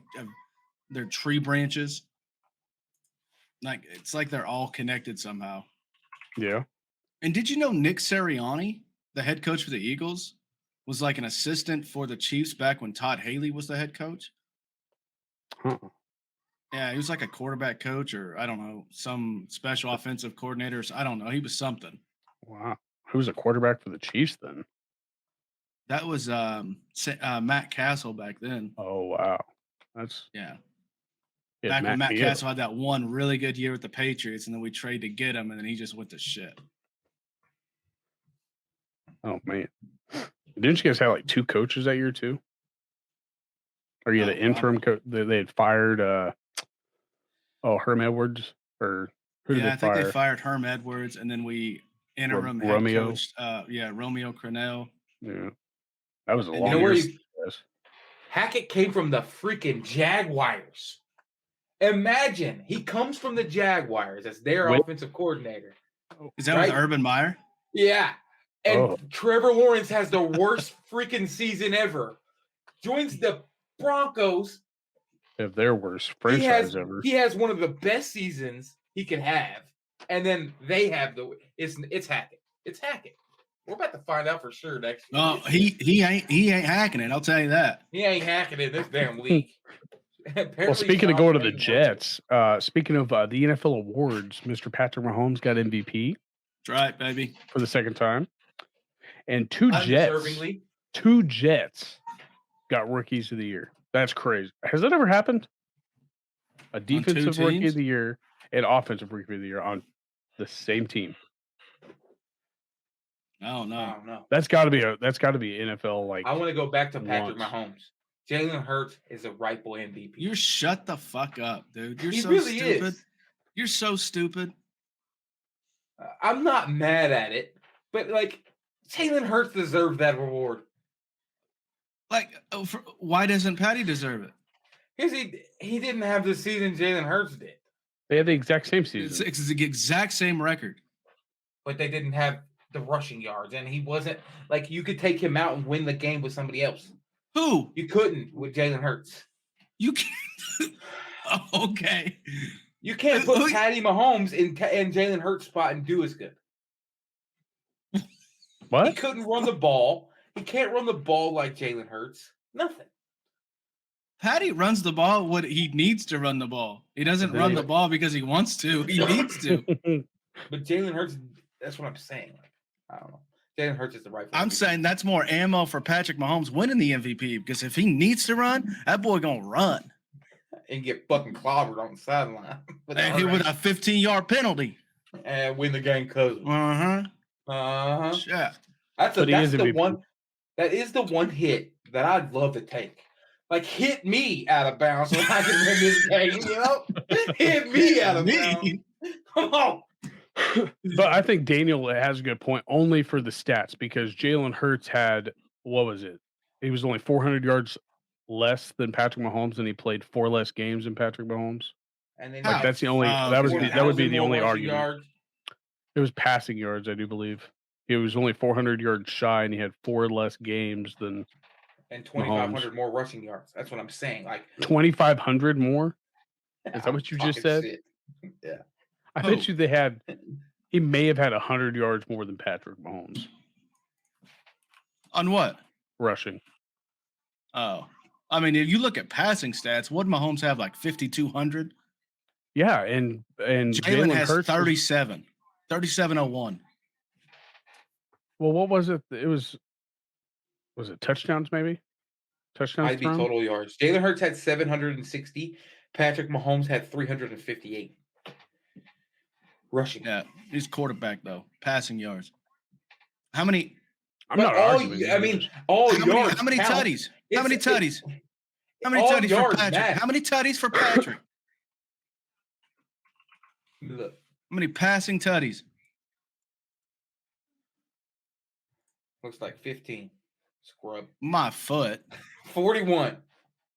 their tree branches. Like, it's like they're all connected somehow. Yeah. And did you know Nick Sirianni, the head coach for the Eagles, was like an assistant for the Chiefs back when Todd Haley was the head coach? Huh. Yeah, he was like a quarterback coach or, I don't know, some special offensive coordinator. I don't know. He was something. Wow. Who's a quarterback for the Chiefs then? That was Matt Castle back then. Oh, wow. That's... Yeah. Back when Matt Castle had that one really good year with the Patriots, and then we traded to get him, and then he just went to shit. Oh, man. Didn't you guys have like two coaches that year, too? Or you had an interim coach? They had fired, Herm Edwards? Or who did they fire? I think they fired Herm Edwards, and then we interim Romeo. coached, Romeo Crennel. Yeah. That was a long year. Hackett came from the freaking Jaguars. Imagine he comes from the Jaguars as their offensive coordinator. Is that with Urban Meyer? Yeah. And Trevor Lawrence has the worst freaking season ever. Joins the Broncos. If their worst franchise ever. He has one of the best seasons he could have. And then they have it's Hackett. It's Hackett. We're about to find out for sure next year. Oh, he ain't hacking it. I'll tell you that. He ain't hacking it this damn league. Well, speaking of going to the Jets, speaking of the NFL awards, Mr. Patrick Mahomes got MVP. That's right, baby. For the second time. And two Jets got rookies of the year. That's crazy. Has that ever happened? A defensive rookie of the year and offensive rookie of the year on the same team. No. That's got to be NFL. Like, I want to go back to Patrick Mahomes. Jalen Hurts is a rightful MVP. You shut the fuck up, dude. You're so really stupid. Is. You're so stupid. I'm not mad at it, but like Jalen Hurts deserved that reward. Like, why doesn't Patty deserve it? Because he didn't have the season Jalen Hurts did. They had the exact same season. It's the exact same record. But they didn't have the rushing yards, and he wasn't like you could take him out and win the game with somebody else. Who? You couldn't with Jalen Hurts. You can't. Okay. You can't put Patty Mahomes in Jalen Hurts' spot and do as good. He What? couldn't run the ball. He can't run the ball like Jalen Hurts. Nothing. Patty runs the ball what he needs to run the ball. He doesn't run the ball because he wants to. He needs to. But Jalen Hurts, that's what I'm saying. Like, I don't know. Jalen Hurts is the right. I'm saying that's more ammo for Patrick Mahomes winning the MVP because if he needs to run, that boy gonna run and get fucking clobbered on the sideline. And he with a 15-yard penalty and win the game because yeah. That's the one. That is the one hit that I'd love to take. Like hit me out of bounds so I can win this game. You know, hit me out of bounds. Come on. But I think Daniel has a good point only for the stats because Jalen Hurts had, what was it? He was only 400 yards less than Patrick Mahomes, and he played 4 less games than Patrick Mahomes. And then like that's the only that would be the only argument. Yards. It was passing yards, I do believe. He was only 400 yards shy, and he had 4 less games than and 2,500 more rushing yards. That's what I'm saying. Like 2,500 more. Is that what you just said? Shit. Yeah. I bet you he may have had 100 yards more than Patrick Mahomes. On what? Rushing. Oh. I mean, if you look at passing stats, what did Mahomes have, like 5,200? Yeah, and Jalen has Hurts 37. 3701. Well, what was it? It was it touchdowns maybe? Touchdowns Might be total yards. Jalen Hurts had 760. Patrick Mahomes had 358. Rushing. Yeah, he's quarterback though. Passing yards. How many? I'm not arguing. I mean, all yards. How many tutties? How many tutties? How many all tutties for yards Patrick? matter. How many tutties for Patrick? Look. How many passing tutties? Looks like 15. Scrub. My foot. 41.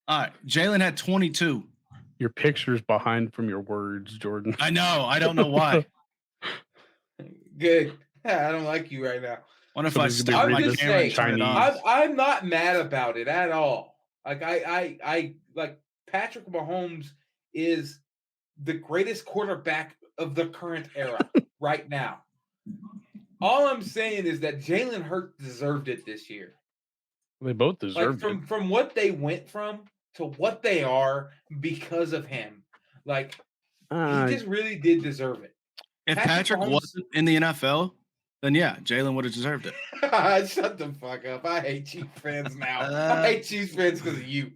All right. Jalen had 22. Your picture's behind from your words, Jordan. I know. I don't know why. Good. I don't like you right now. What if I stop my camera and turn it on? I'm not mad about it at all. Like I like Patrick Mahomes is the greatest quarterback of the current era right now. All I'm saying is that Jalen Hurts deserved it this year. They both deserved it. From what they went from to what they are because of him. Like he just really did deserve it. If Patrick wasn't in the NFL, then yeah, Jalen would have deserved it. Shut the fuck up. I hate Chiefs fans now. I hate Chiefs fans because of you.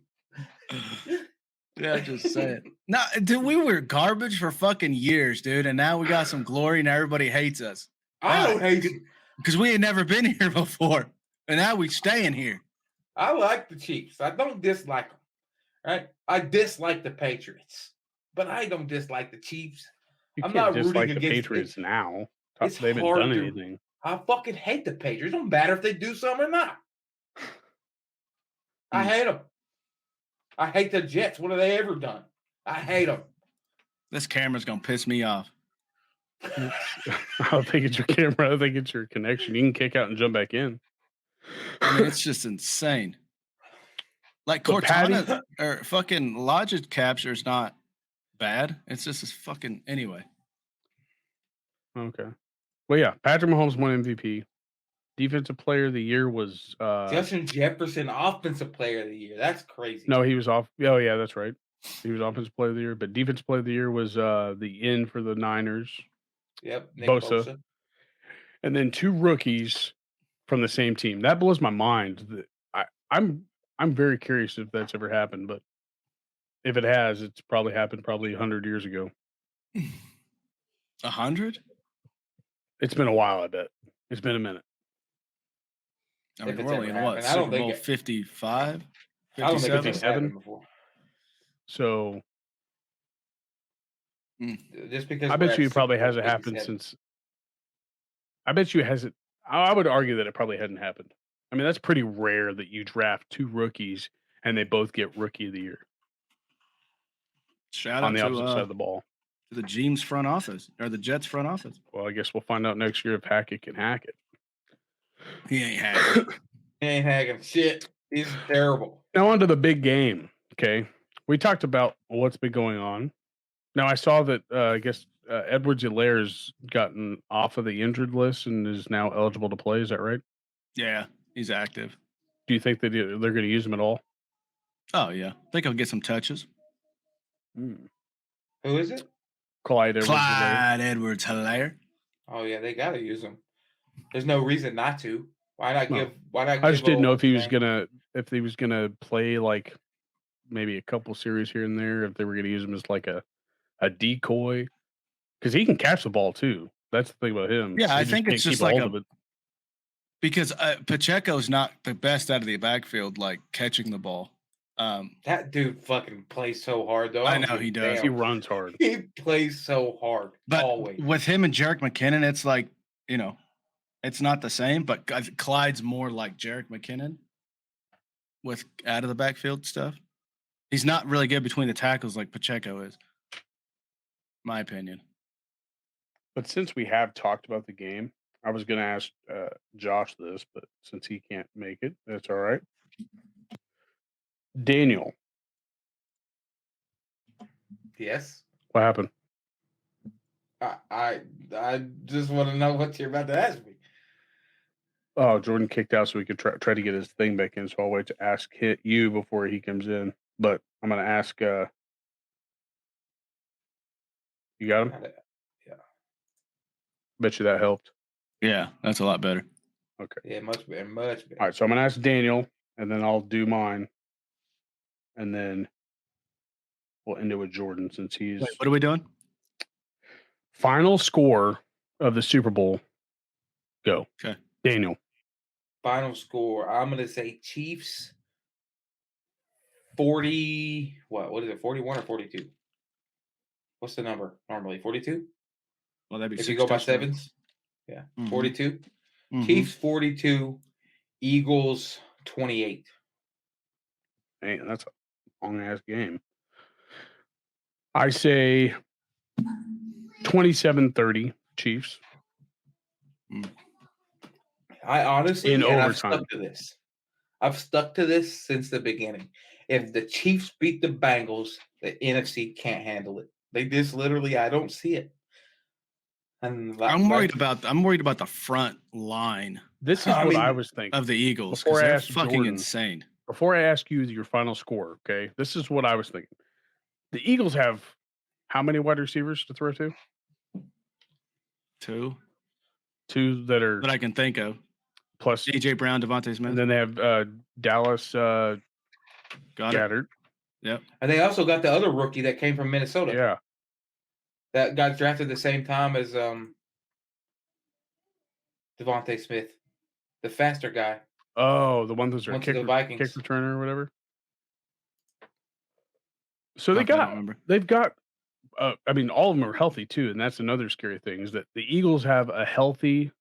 Yeah, just saying. No, dude, we were garbage for fucking years, dude, and now we got some glory and everybody hates us. I don't hate you. Because we had never been here before, and now we staying here. I like the Chiefs. I don't dislike them. Right? I dislike the Patriots, but I don't dislike the Chiefs. I'm not dislike the Patriots now. They haven't done anything. I fucking hate the Patriots. It don't matter if they do something or not. I hate them. I hate the Jets. What have they ever done? I hate them. This camera's gonna piss me off. I don't think it's your camera. I think it's your connection. You can kick out and jump back in. I mean, it's just insane. Like Cortana or fucking Logic capture is not bad. It's just this fucking anyway. Okay. Well, yeah, Patrick Mahomes won MVP. Defensive Player of the Year was Justin Jefferson, Offensive Player of the Year. That's crazy. No, he was off. Oh, yeah, that's right. He was Offensive Player of the Year, but Defensive Player of the Year was the end for the Niners. Yep, Nick Bosa. And then 2 rookies from the same team. That blows my mind. I'm very curious if that's ever happened, but if it has, it's probably happened 100 years ago. 100? It's been a while, I bet. It's been a minute. I mean, we're only in what? I don't think 55? 57? I don't think it's happened before. So just because I bet you it probably hasn't happened since. I bet you it hasn't. I would argue that it probably hadn't happened. I mean, that's pretty rare that you draft 2 rookies and they both get Rookie of the Year. Shout on out the opposite side of the ball. To the James front office or the Jets front office. Well, I guess we'll find out next year if Hackett can hack it. He ain't happy. He ain't hagging shit. He's terrible. Now on to the big game. Okay, we talked about what's been going on. Now I saw that I guess Edwards-Hilaire's gotten off of the injured list and is now eligible to play. Is that right? Yeah, he's active. Do you think that they're going to use him at all? Oh yeah, I think he'll get some touches. Who is it? Clyde Edwards-Hilaire. Clyde Edwards-Hilaire. Oh yeah, they gotta use him. There's no reason not to. Why not No. give? Why not? I just give didn't know old if he was gonna play like maybe a couple series here and there. If they were gonna use him as like a decoy, because he can catch the ball too. That's the thing about him. Yeah, I He think can't it's just keep a like hold of it. because Pacheco's not the best out of the backfield, like catching the ball. That dude fucking plays so hard though. I don't know give he a does. damn. He runs hard. He plays so hard. But always. with him and Jerk McKinnon, it's like, it's not the same, but Clyde's more like Jerk McKinnon with out of the backfield stuff. He's not really good between the tackles like Pacheco is, my opinion. But since we have talked about the game, I was going to ask Josh this, but since he can't make it, that's all right. Daniel, Yes. what happened? I just want to know what you're about to ask me. Oh, Jordan kicked out so we could try to get his thing back in. So I'll wait to ask you before he comes in. But I'm going to ask. You got him? Yeah. Bet you that helped. Yeah, that's a lot better. Okay. Yeah, much better. Much better. All right. So I'm going to ask Daniel, and then I'll do mine, and then we'll end it with Jordan since he's Wait, what are we doing? final score of the Super Bowl. Go. Okay. Daniel. Final score. I'm gonna say Chiefs 40. What is it? 41 or 42? What's the number normally? 42? Well, that'd be If you go by sevens. Yeah. 42. Chiefs 42. Eagles 28. Man, that's a long ass game. I say 27-30 Chiefs. I honestly, In and I've overtime. stuck to this. I've stuck to this since the beginning. If the Chiefs beat the Bengals, the NFC can't handle it. They just literally, I don't see it. And I'm worried about the front line This is what I was thinking. of the Eagles Before because I they're asked fucking Jordan. insane. Before I ask you your final score, okay? This is what I was thinking. The Eagles have how many wide receivers to throw to? Two that are that I can think of. plus AJ Brown, Devontae Smith. And then they have Dallas Got it. Goddard. Yep. And they also got the other rookie that came from Minnesota. Yeah. That got drafted the same time as Devontae Smith, the faster guy. Oh, the one that's a Went to the Vikings. kick returner or whatever. So I don't remember. they've got I mean, all of them are healthy too, and that's another scary thing is that the Eagles have a healthy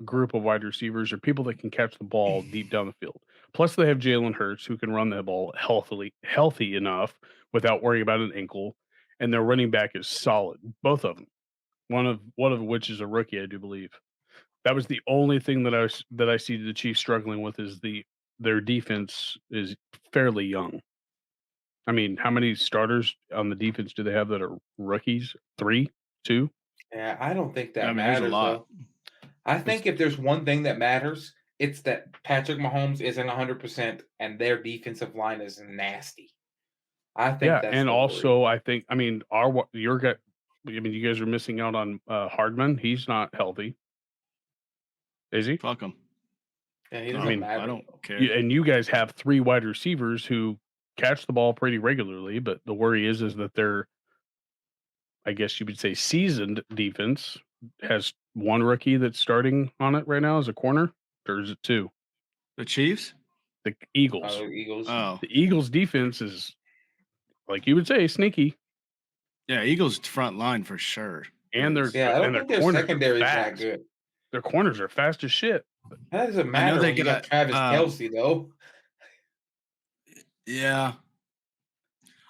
group of wide receivers or people that can catch the ball deep down the field. Plus, they have Jalen Hurts who can run the ball healthy enough without worrying about an ankle, and their running back is solid. Both of them. One of which is a rookie, I do believe. That was the only thing that I see the Chiefs struggling with is their defense is fairly young. I mean, how many starters on the defense do they have that are rookies? 3, 2? Yeah, I don't think that I mean, matters. there's a lot. Though. I think if there's one thing that matters, it's that Patrick Mahomes isn't 100% and their defensive line is nasty. I think Yeah, that's and the also worry. I think your guy. I mean, you guys are missing out on Hardman. He's not healthy, is he? Fuck them. Yeah, he doesn't matter. I don't care. And you guys have 3 wide receivers who catch the ball pretty regularly, but the worry is that they're, I guess you would say, seasoned defense has one rookie that's starting on it right now as a corner, or is it 2? The Chiefs? The Eagles. Eagles. Oh. The Eagles defense is, like you would say, sneaky. Yeah, Eagles front line for sure. And I don't think their secondary is that good. Their corners are fast as shit. That doesn't matter when you got Travis Kelce, though. Yeah.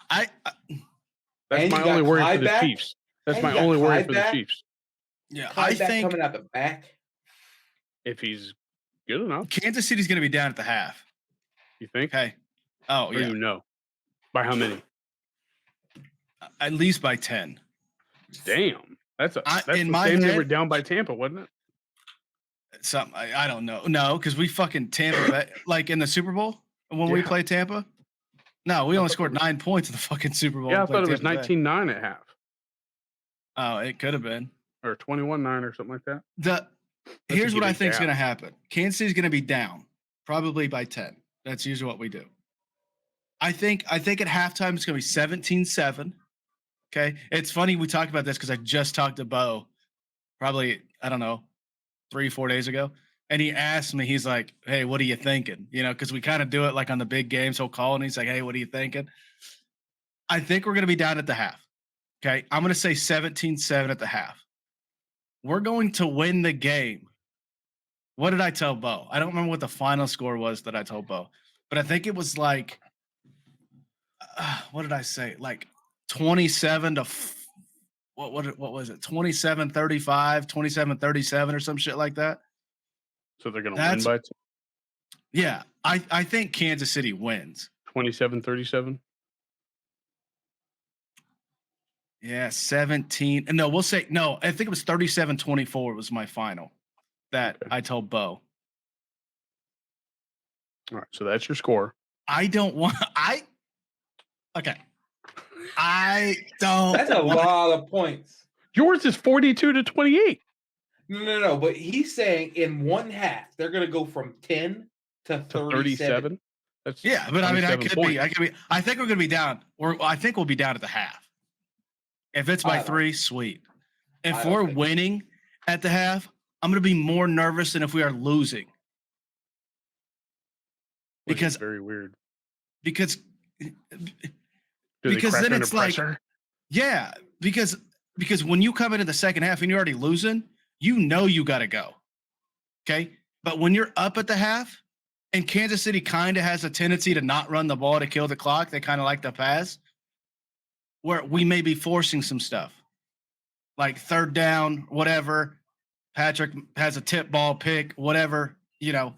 That's my only worry for the Chiefs. That's my only worry for the Chiefs. Yeah, I think coming out the back. If he's good enough, Kansas City's going to be down at the half. you think? Okay. Oh, Or yeah. you know. By how many? At least by 10. Damn. That's in the my same they head- were down by Tampa, wasn't it? Something I don't know. No, because we fucking Tampa like in the Super Bowl when we Yeah. played Tampa. No, we I only thought scored it was- 9 points in the fucking Super Bowl. Yeah, I we played thought it was Tampa Bay. 19-9 at half. Oh, it could have been. Or 21-9 or something like that. Here's a what I huge think is gap. going to happen. Kansas City's going to be down, probably by 10. That's usually what we do. I think at halftime it's going to be 17-7. Okay. It's funny we talked about this because I just talked to Bo probably, I don't know, 3-4 days ago. And he asked me, he's like, hey, what are you thinking? You know, because we kind of do it like on the big games. He'll call and he's like, hey, what are you thinking? I think we're going to be down at the half. Okay. I'm going to say 17-7 at the half. We're going to win the game. What did I tell Bo? I don't remember what the final score was that I told Bo, but I think it was like, what did I say? Like 27 to what was it? 27-35, 27-37 or some shit like that. So they're going to win by Yeah, I think Kansas City wins. 27-37. Yeah, 17. No, we'll say no. I think it was 37-24 was my final that I told Bo. All right, so that's your score. I don't want okay. I don't That's a lot of points. Yours is 42-28. No. But he's saying in one half they're going to go from 10 to 37. That's Yeah, but I mean, I 27 could be. points. I think we're going to be down. I think we'll be down at the half. If it's by I don't- 3, sweet. If I don't we're think so. winning at the half, I'm going to be more nervous than if we are losing. Which is Because very weird. because Do they because crack then under it's like pressure? yeah, because when you come into the second half and you're already losing, you know you got to go. Okay? But when you're up at the half and Kansas City kind of has a tendency to not run the ball to kill the clock, they kind of like to pass, where we may be forcing some stuff. Like third down, whatever. Patrick has a tip ball pick, whatever, you know,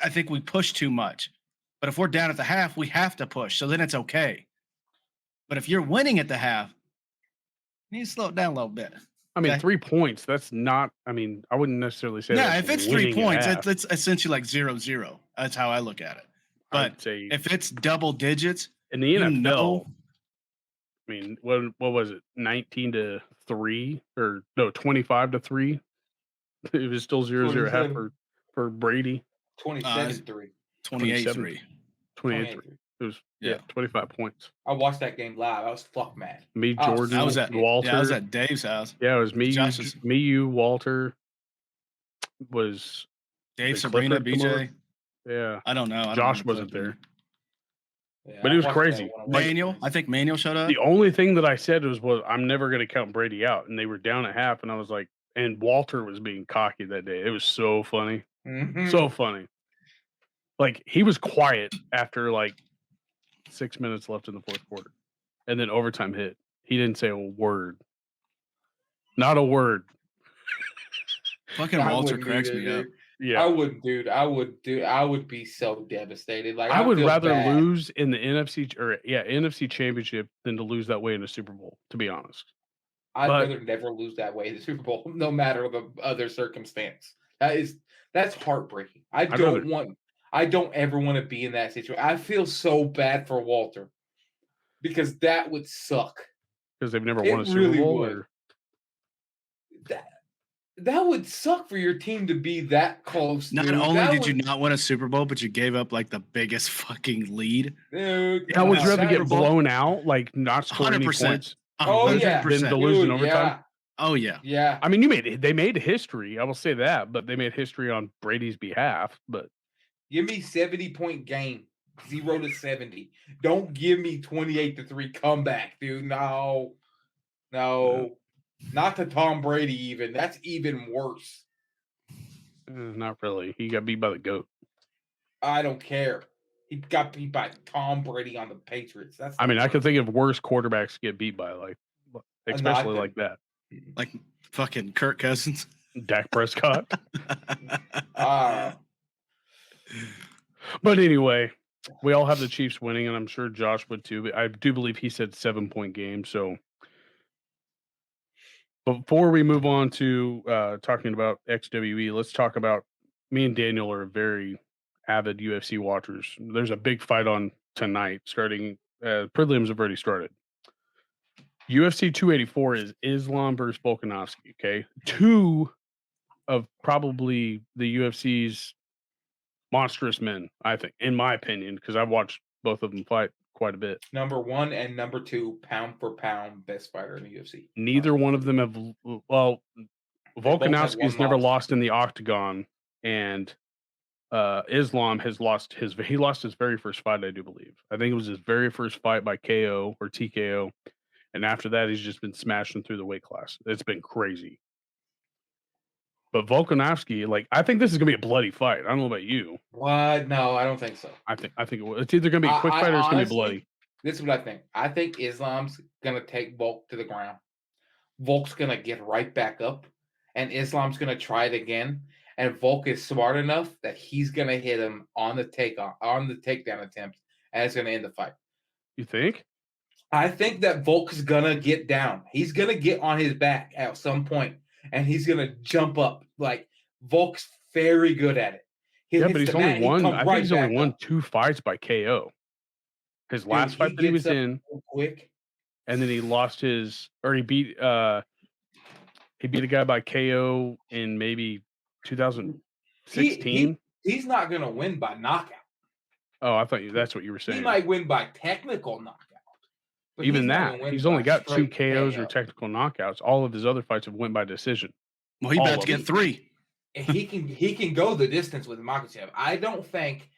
I think we push too much. But if we're down at the half, we have to push. So then it's okay. But if you're winning at the half, you need to slow it down a little bit. I mean, Okay. 3 points. That's not. I mean, I wouldn't necessarily say. Yeah, that's if it's 3 winning at points, half. it's essentially like 0-0. That's how I look at it. But I'd say if it's double digits, in the you NFL, know- I mean, what was it? 19-3 or no, 25-3. It was still 0-0 half 27. for Brady. 27-3. 28-3. 28-3. It was Yeah. 25 points. I watched that game live. I was fuck mad. Me, Oh, Jordan, I was at Walter. Yeah, I was at Dave's house. Yeah, it was me, Josh's- you, Walter. Was Dave, Did Sabrina, Clifford come over? BJ. yeah. I don't know. I don't Josh remember wasn't Clifford. Yeah, But I it was watched that crazy. one on Wednesday. Manuel, I think Manuel showed up. The only thing that I said was I'm never going to count Brady out, and they were down at half, and I was like, and Walter was being cocky that day. It was so funny, Mhm. so funny. Like he was quiet after like 6 minutes left in the fourth quarter, and then overtime hit. He didn't say a word, not a word. Fucking I Walter wouldn't cracks either, me up. dude. Yeah, I wouldn't, dude. I would be so devastated. Like I would feel rather bad. lose in the NFC Championship than to lose that way in a Super Bowl. To be honest, I'd but- rather never lose that way in the Super Bowl, no matter the other circumstance. That's heartbreaking. I don't ever want to be in that situation. I feel so bad for Walter because that would suck. because they've never It won a Super really Bowl. would. Or, That would suck for your team to be that close. Not dude. only That did you would- not win a Super Bowl, but you gave up like the biggest fucking lead. Dude, I would come rather on. get Super Bowl? blown out, like not score any 100%. points. Oh yeah, 100%. Than to lose in Dude, overtime. Oh yeah. Yeah. I mean, they made history. I will say that, but they made history on Brady's behalf. But Give me 70-point game, 0-70. Don't give me 28-3 comeback, dude. No, not to Tom Brady. Even that's even worse. not really. He got beat by the GOAT. I don't care. He got beat by Tom Brady on the Patriots. That's. I mean, I can think of worse quarterbacks get beat by, like, especially like that. Like fucking Kirk Cousins. Dak Prescott. Uh, But anyway, we all have the Chiefs winning, and I'm sure Josh would too. But I do believe he said 7-point game. So before we move on to talking about XWE, let's talk about me and Daniel are very avid UFC watchers. There's a big fight on tonight starting. Prelims have already started. UFC 284 is Islam versus Volkanovski. Okay. Two of probably the UFC's monstrous men, I think, in my opinion, because I've watched both of them fight quite a bit. number 1 and number 2, pound for pound, best fighter in the UFC. Neither one of them have. Well, both have Volkanovski's one never loss. lost in the octagon, and Islam has lost his. He lost his very first fight, I do believe. I think it was his very first fight by KO or TKO, and after that, he's just been smashing through the weight class. It's been crazy. But Volkanovski, like, I think this is gonna be a bloody fight. I don't know about you. What? No, I don't think so. I think it will. It's either gonna be a quick fight or it's gonna be honestly, bloody. This is what I think. I think Islam's gonna take Volk to the ground. Volk's gonna get right back up, and Islam's gonna try it again. And Volk is smart enough that he's gonna hit him on the takedown attempt, and it's gonna end the fight. You think? I think that Volk is gonna get down. He's gonna get on his back at some point, and he's gonna jump up. Like Volk's very good at it. He Yeah, hits but he's the mat, only he won. comes I think right he's only back won up. 2 fights by KO. His Dude, last fight that he gets was up in, so quick. and then he lost his, or he beat a guy by KO in maybe 2016. He's not gonna win by knockout. Oh, I thought that's what you were He saying. might win by technical knockout. But Even he's not that, gonna win he's by only got 2 straight KOs or KO. technical knockouts. All of his other fights have went by decision. Well, he All about of to get them. 3. And he can go the distance with Makhachev. I don't think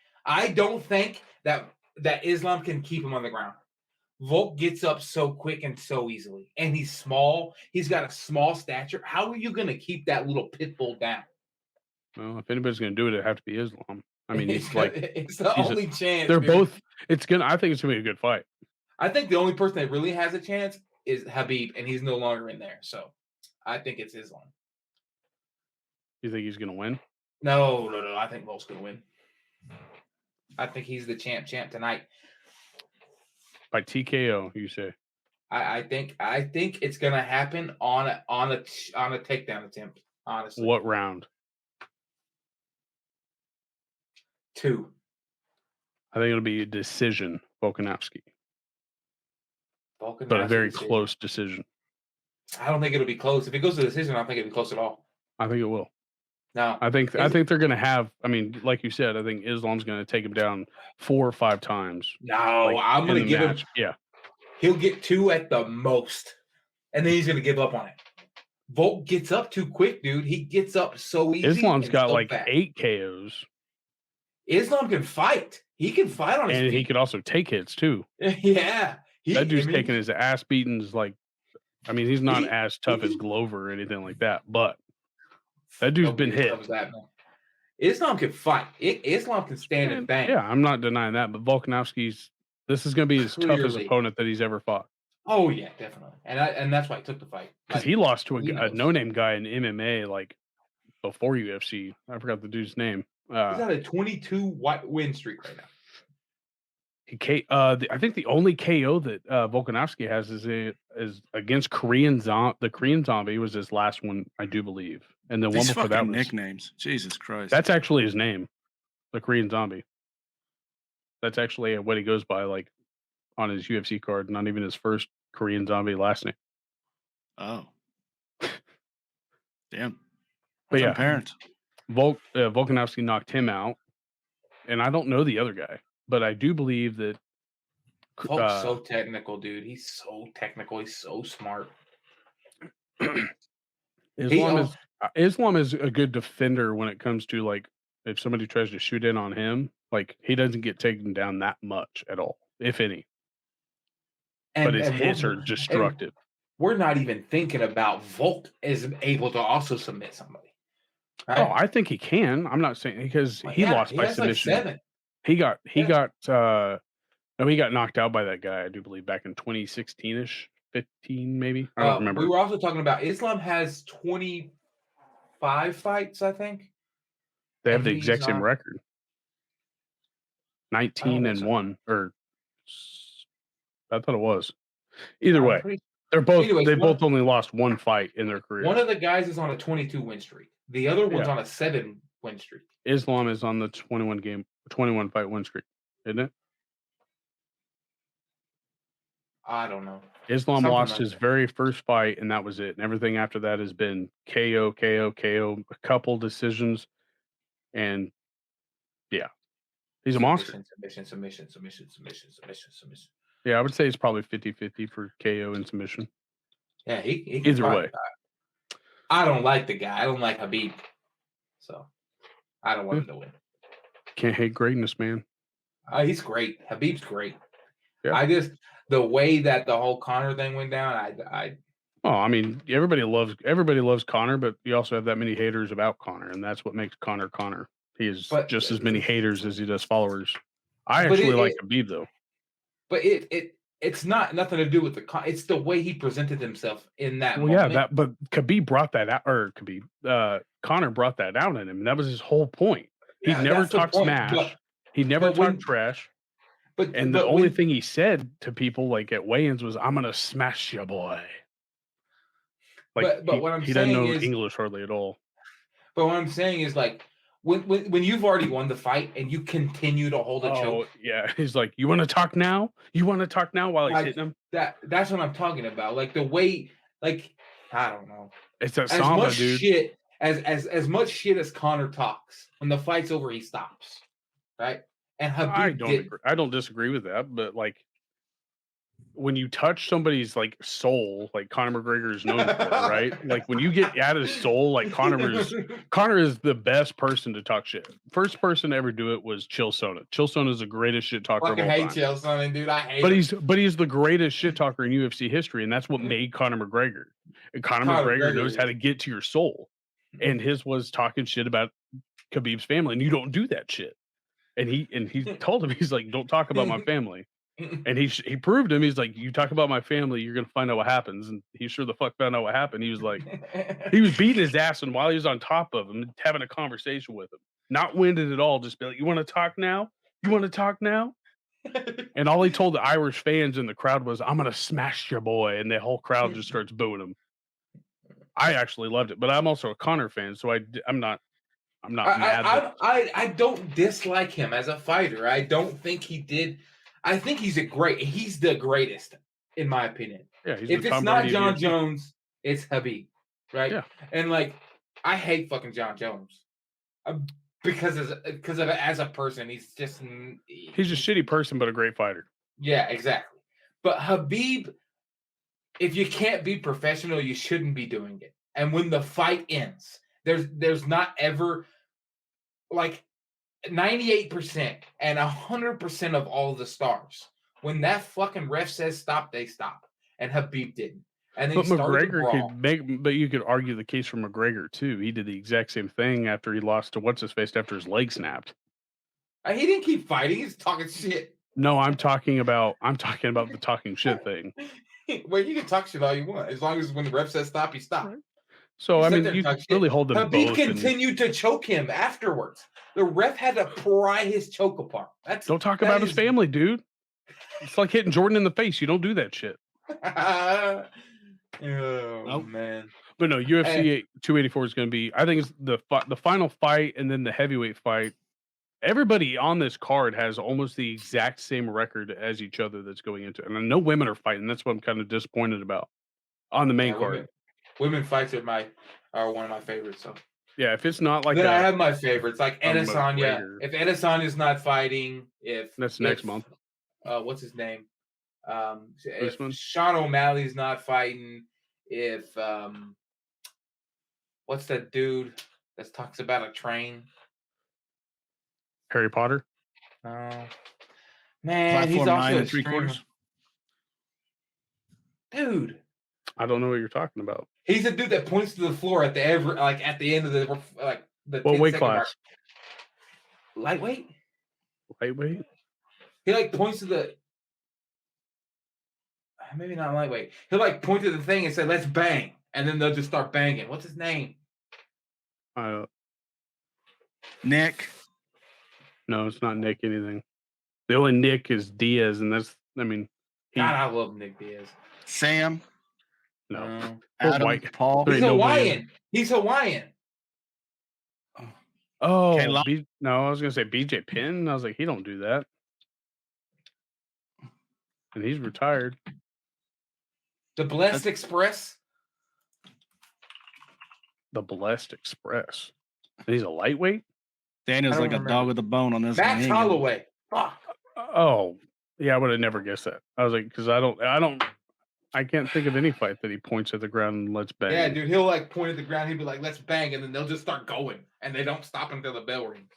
that Islam can keep him on the ground. Volk gets up so quick and so easily, and he's small. He's got a small stature. How are you going to keep that little pit bull down? Well, if anybody's going to do it, it'd have to be Islam. I mean, he's like, it's the he's a- only chance. they're dude. both. I think it's going to be a good fight. I think the only person that really has a chance is Habib, and he's no longer in there. So I think it's Islam. You think he's going to win? No. I think Volk's going to win. I think he's the champ tonight. By TKO, you say? I think it's gonna happen on a takedown attempt. Honestly, What round? 2? I think it'll be a decision, Volkanovski, but a Volkanovski very decision. close decision. I don't think it'll be close. If it goes to the decision, I don't think it'll be close at all. I think it will. No, I think they're going to have. I mean, like you said, I think Islam's going to take him down 4 or 5 times. no, like, I'm in gonna the give him. match. Yeah, He'll get 2 at the most, and then he's gonna give up on it. Volk gets up too quick, dude. He gets up so easy. Islam's and got so like fast. 8 KOs, Islam can fight. He can fight on his and he feet. could also take hits too. Yeah, That dude's I mean, taking his ass beatings. Like, I mean, he's not He- as tough as Glover or anything like that, but that dude's been nobody as hit. tough as that, man. Islam can fight. Islam can stand and bang. Yeah, I'm not denying that, but Volkanovski's. This is going to be his toughest Clearly. opponent that he's ever fought. Oh yeah, definitely. And that's why he took the fight. Because Like, he lost to he a knows. no-name guy in MMA, like before UFC. I forgot the dude's name. he's got a 22 win streak right now. I think the only KO that Volkanovski has is against the Korean Zombie was his last one, I do believe, and the one These before fucking that was nicknames. Jesus Christ. that's actually his name, the Korean Zombie. That's actually what he goes by, like on his UFC card. Not even his first Korean Zombie last name. Oh. Damn. But yeah. Parents. Volkanovski knocked him out, and I don't know the other guy, but I do believe that Volk's so technical, dude. He's so technical. He's so smart. Islam is a good defender when it comes to, like, if somebody tries to shoot in on him, like, he doesn't get taken down that much at all, if any. But his hits are destructive. We're not even thinking about Volk is able to also submit somebody. Right? Oh, I think he can. I'm not saying because he lost by submission. Like 7. He got knocked out by that guy, I do believe, back in 2016-ish, 15 maybe. I don't remember. We were also talking about Islam has 20 5 fights, I think. They have And the he's exact same on. record, I don't 19 think and so. 1, or I thought it was. Either I'm way, pretty. they Anyways, both only lost one fight in their career. one of the guys is on a 22 win streak. The other one's Yeah. on a 7 win streak. Islam is on the 21 fight win streak, isn't it? I don't know. Islam Something lost like his that. very first fight, and that was it. And everything after that has been KO, KO, KO, a couple decisions, and yeah, he's a monster. Submission. Yeah, I would say it's probably 50-50 for KO and submission. Yeah, he can Either fight. way. I don't like the guy. I don't like Habib. So I don't want him to win. Can't hate greatness, man. He's great. Habib's great. Yeah. I just the way that the whole Conor thing went down, Oh, I mean, everybody loves Conor, but you also have that many haters about Conor, and that's what makes Conor Conor. He has just as many haters as he does followers. I actually like Habib though. But it's not nothing to do with it's the way he presented himself in that moment. Yeah, but Khabib brought that out, or Conor brought that out in him. That was his whole point. He never talked smash. He never talked trash. And the only thing he said to people like at weigh-ins was, "I'm gonna smash you, boy." Like, but what I'm he saying doesn't know is English hardly at all. But what I'm saying is like when you've already won the fight and you continue to hold a choke. Yeah, he's like, "You want to talk now? You want to talk now?" While he's hitting him. That's what I'm talking about. Like the way, like I don't know. It's that Samba, dude. Shit as much shit as Conor talks, when the fight's over, he stops, right? And Habib I don't disagree with that, but like when you touch somebody's like soul, like Conor McGregor is known for, right? Like when you get at his soul, like Conor is the best person to talk shit. First person to ever do it was Chael Sonnen. Chael Sonnen is the greatest shit talker of all time. I hate Chael Sonnen, dude. I hate him. But he's the greatest shit talker in UFC history, and that's what made Conor McGregor. And Conor McGregor knows how to get to your soul, and his was talking shit about Khabib's family, and you don't do that shit. And he told him, he's like, "Don't talk about my family." And he proved him. He's like, "You talk about my family, you're gonna find out what happens." And he sure the fuck found out what happened. He was like, he was beating his ass, and while he was on top of him, having a conversation with him, not winded at all, just be like, "You want to talk now? You want to talk now?" And all he told the Irish fans in the crowd was, "I'm gonna smash your boy," and the whole crowd just starts booing him. I actually loved it, but I'm also a Conor fan, so I'm not mad. I don't dislike him as a fighter. I don't think he did. I think he's the greatest, in my opinion. Yeah, if it's not John Jones, it's Habib, right? Yeah. And like, I hate fucking John Jones because as a person, he's a shitty person, but a great fighter. Yeah, exactly. But Habib, if you can't be professional, you shouldn't be doing it. And when the fight ends, there's not ever like 98% and 100% of all the stars. When that fucking ref says stop, they stop. And Habib didn't. And then but you could argue the case for McGregor too. He did the exact same thing after he lost to what's his face after his leg snapped. He didn't keep fighting. He's talking shit. No, I'm talking about the talking shit thing. Well, you can talk shit all you want as long as when the ref says stop, you stop. Right. So I mean, you can really hold them Habib both. continued to choke him afterwards. The ref had to pry his choke apart. Don't talk about his family, dude. It's like hitting Jordan in the face. You don't do that shit. Man. But no, UFC 284 is going to be. I think it's the final fight and then the heavyweight fight. Everybody on this card has almost the exact same record as each other that's going into it. And I know women are fighting. That's what I'm kind of disappointed about on the main card. Women fights are one of my favorites. So yeah, if it's not like then I have my favorites like Adesanya. If Adesanya's not fighting, that's next month. What's his name? If Sean O'Malley's not fighting, if what's that dude that talks about a train? Harry Potter. Man, Platform he's 9 3/4. Dude, I don't know what you're talking about. He's a dude that points to the floor at the end of the weight class? Lightweight. Lightweight. He points to the. Maybe not lightweight. He'll point to the thing and say, "Let's bang," and then they'll just start banging. What's his name? Nick. No, it's not Nick anything. The only Nick is Diaz, and that's, I mean, God, I love Nick Diaz. Sam. no. Adam. White. Paul. There He's ain't nobody in- Hawaiian. He's Hawaiian. Oh, K-Lo- no, I was gonna say BJ Penn. I was like, he don't do that, and he's retired. The Blessed Express. The Blessed Express. And he's a lightweight. Daniel's I like don't a remember. dog with a bone on this one. Max He ain't gonna- Holloway. Fuck. Oh, yeah, I would have never guessed that. I was like, because I can't think of any fight that he points at the ground and lets bang. Yeah, dude, he'll like point at the ground. He'll be like, "Let's bang," and then they'll just start going, and they don't stop until the bell rings.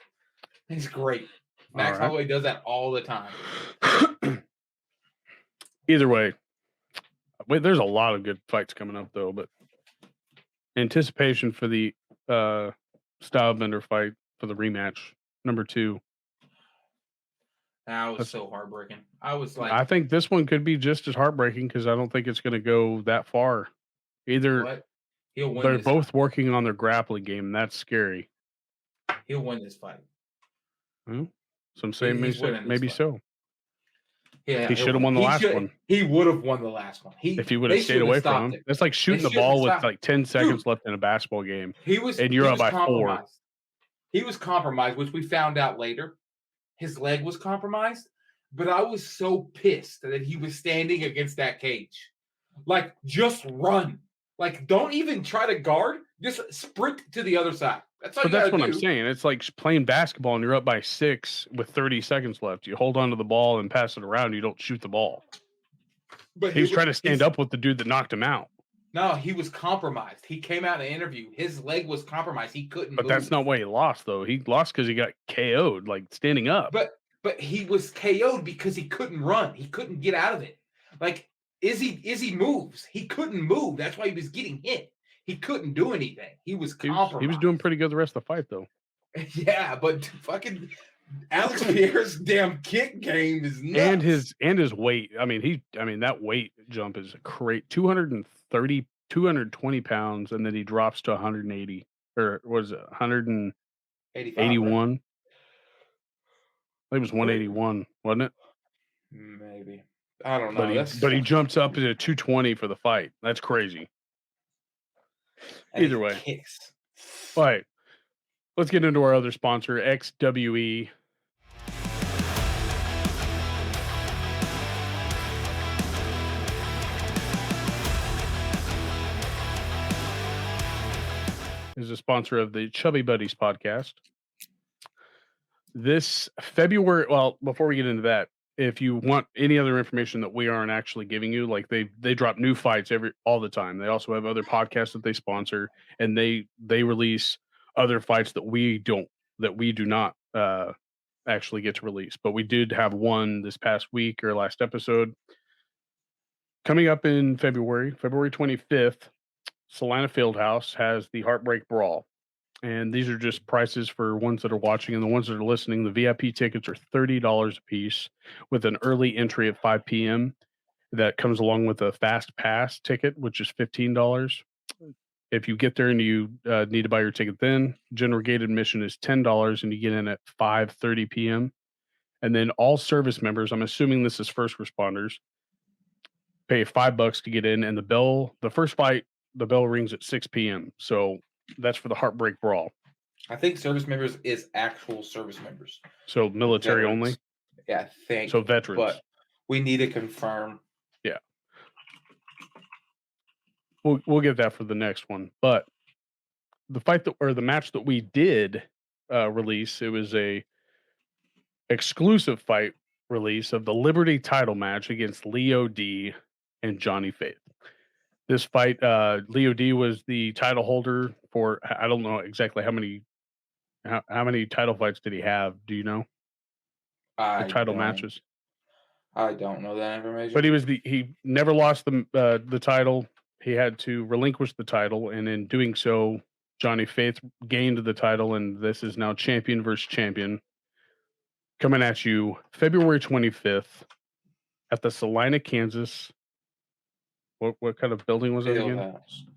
He's great. Max All right. Holloway does that all the time. Either way, wait, there's a lot of good fights coming up though, but anticipation for the Stylebender fight for the rematch, number 2. That was so heartbreaking. I was like, I think this one could be just as heartbreaking because I don't think it's going to go that far. Either "What? He'll win. they're This both fight. working on their grappling game, and that's scary. He'll win this fight." So I'm saying He's winning this maybe fight. so. Yeah, He he'll should have won the last one. He would have won the last one. If he would have stayed away from him. It. It's like shooting the shouldn't ball have with stopped like 10 seconds left in a basketball game. He was, and you're he up was by 4. compromised. He was compromised, which we found out later. His leg was compromised, but I was so pissed that he was standing against that cage. Like, just run. Like, don't even try to guard. Just sprint to the other side. That's all But you that's gotta what I'm do. saying. It's like playing basketball and you're up by 6 with 30 seconds left. You hold on to the ball and pass it around. You don't shoot the ball. But He was trying to stand up with the dude that knocked him out. No, he was compromised. He came out in an interview. His leg was compromised. He couldn't But move. that's not why he lost, though. He lost because he got KO'd, like standing up. But he was KO'd because he couldn't run. He couldn't get out of it. Like Izzy moves. He couldn't move. That's why he was getting hit. He couldn't do anything. He was compromised. He was doing pretty good the rest of the fight, though. Yeah, but fucking Alex Pierre's damn kick game is nuts. And his weight. I mean, that weight jump is great. 220 pounds, and then he drops to 180. Or was it 181? 85, right? I think it was 181, wasn't it? Maybe. I don't know. But he jumps up to 220 for the fight. That's crazy. And Either he way. kicks. All right. Let's get into our other sponsor, XWE. Is a sponsor of the Chubby Buddies podcast. This February, well, before we get into that, if you want any other information that we aren't actually giving you, like they drop new fights all the time. They also have other podcasts that they sponsor, and they release other fights that we do not actually get to release. But we did have one this past week or last episode coming up in February 25th. Salina Fieldhouse has the Heartbreak Brawl. And these are just prices for ones that are watching, and the ones that are listening. The VIP tickets are $30 a piece with an early entry at 5 p.m. That comes along with a fast pass ticket, which is $15. If you get there and you need to buy your ticket then, general gate admission is $10 and you get in at 5:30 p.m. And then all service members, I'm assuming this is first responders, pay $5 to get in. And the first fight, the bell rings at 6 p.m. So that's for the Heartbreak Brawl. I think service members is actual service members. So military Veterans. only. Yeah, I think. So veterans. But we need to confirm. Yeah. We'll get that for the next one. But the match that we did release, it was a exclusive fight release of the Liberty title match against Leo D and Johnny Faith. This fight, Leo D was the title holder for, I don't know exactly how many title fights did he have? Do you know? The title matches. I don't know that information. But he never lost the title. He had to relinquish the title, and in doing so, Johnny Faith gained the title, and this is now champion versus champion. Coming at you February 25th at the Salina, Kansas. What kind of building was it again?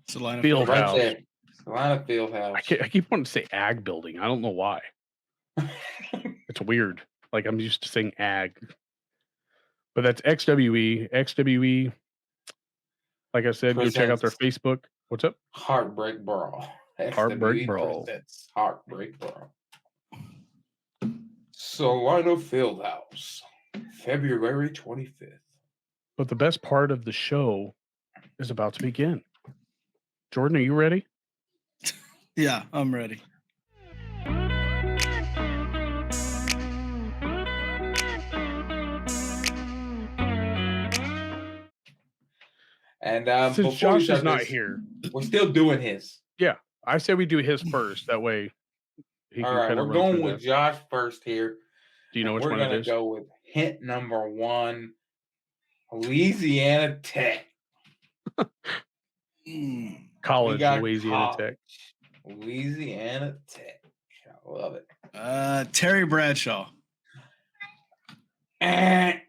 Salina Field Right House. there. Carolina I Fieldhouse. keep wanting to say ag building. I don't know why. It's weird. Like I'm used to saying ag. But that's XWE. XWE. Like I said, go check out their Presents Facebook. What's up? Heartbreak Brawl. Heartbreak XWE Brawl. presents Heartbreak Brawl. Solano Fieldhouse, February 25th. But the best part of the show is about to begin. Jordan, are you ready? Yeah, I'm ready. And Since before we Josh is start not this, here, we're still doing his. I say we do his first. That way he All can right, kind of we're run going through with that. Josh first here. Do you know And which we're one it gonna is? go with hint number 1, Louisiana Tech. College, We got Louisiana college. Tech. Louisiana Tech. I love it. Terry Bradshaw.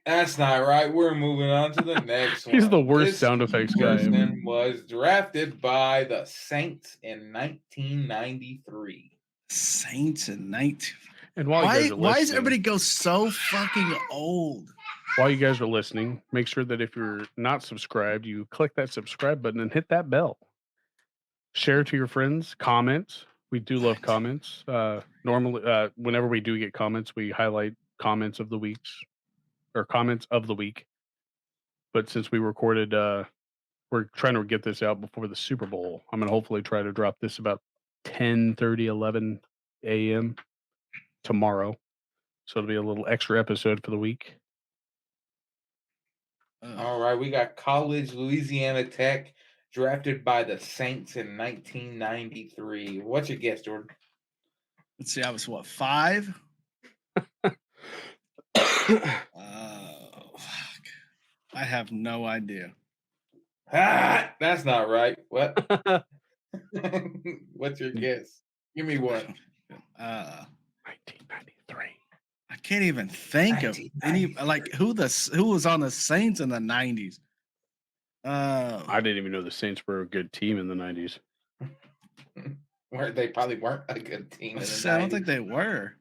That's not right. We're moving on to the next one. He's the worst This sound effects guy ever. person was drafted by the Saints in 1993. Saints and 19. And while you guys are Why does listening, everybody go so fucking old? while you guys are listening, make sure that if you're not subscribed, you click that subscribe button and hit that bell. Share to your friends. Comment. We do love comments. Normally, whenever we do get comments, we highlight comments of the weeks or comments of the week. But since we recorded, we're trying to get this out before the Super Bowl. I'm going to hopefully try to drop this about 10:30, 11 a.m. tomorrow. So it'll be a little extra episode for the week. All right, we got college Louisiana Tech drafted by the Saints in 1993. What's your guess, Jordan? Let's see, I was what, 5? Fuck. I have no idea. That's not right. What? What's your guess? Give me one. 1993. I can't even think of any like who was on the Saints in the 90s. I didn't even know the Saints were a good team in the 90s. They probably weren't a good team. I don't think they were.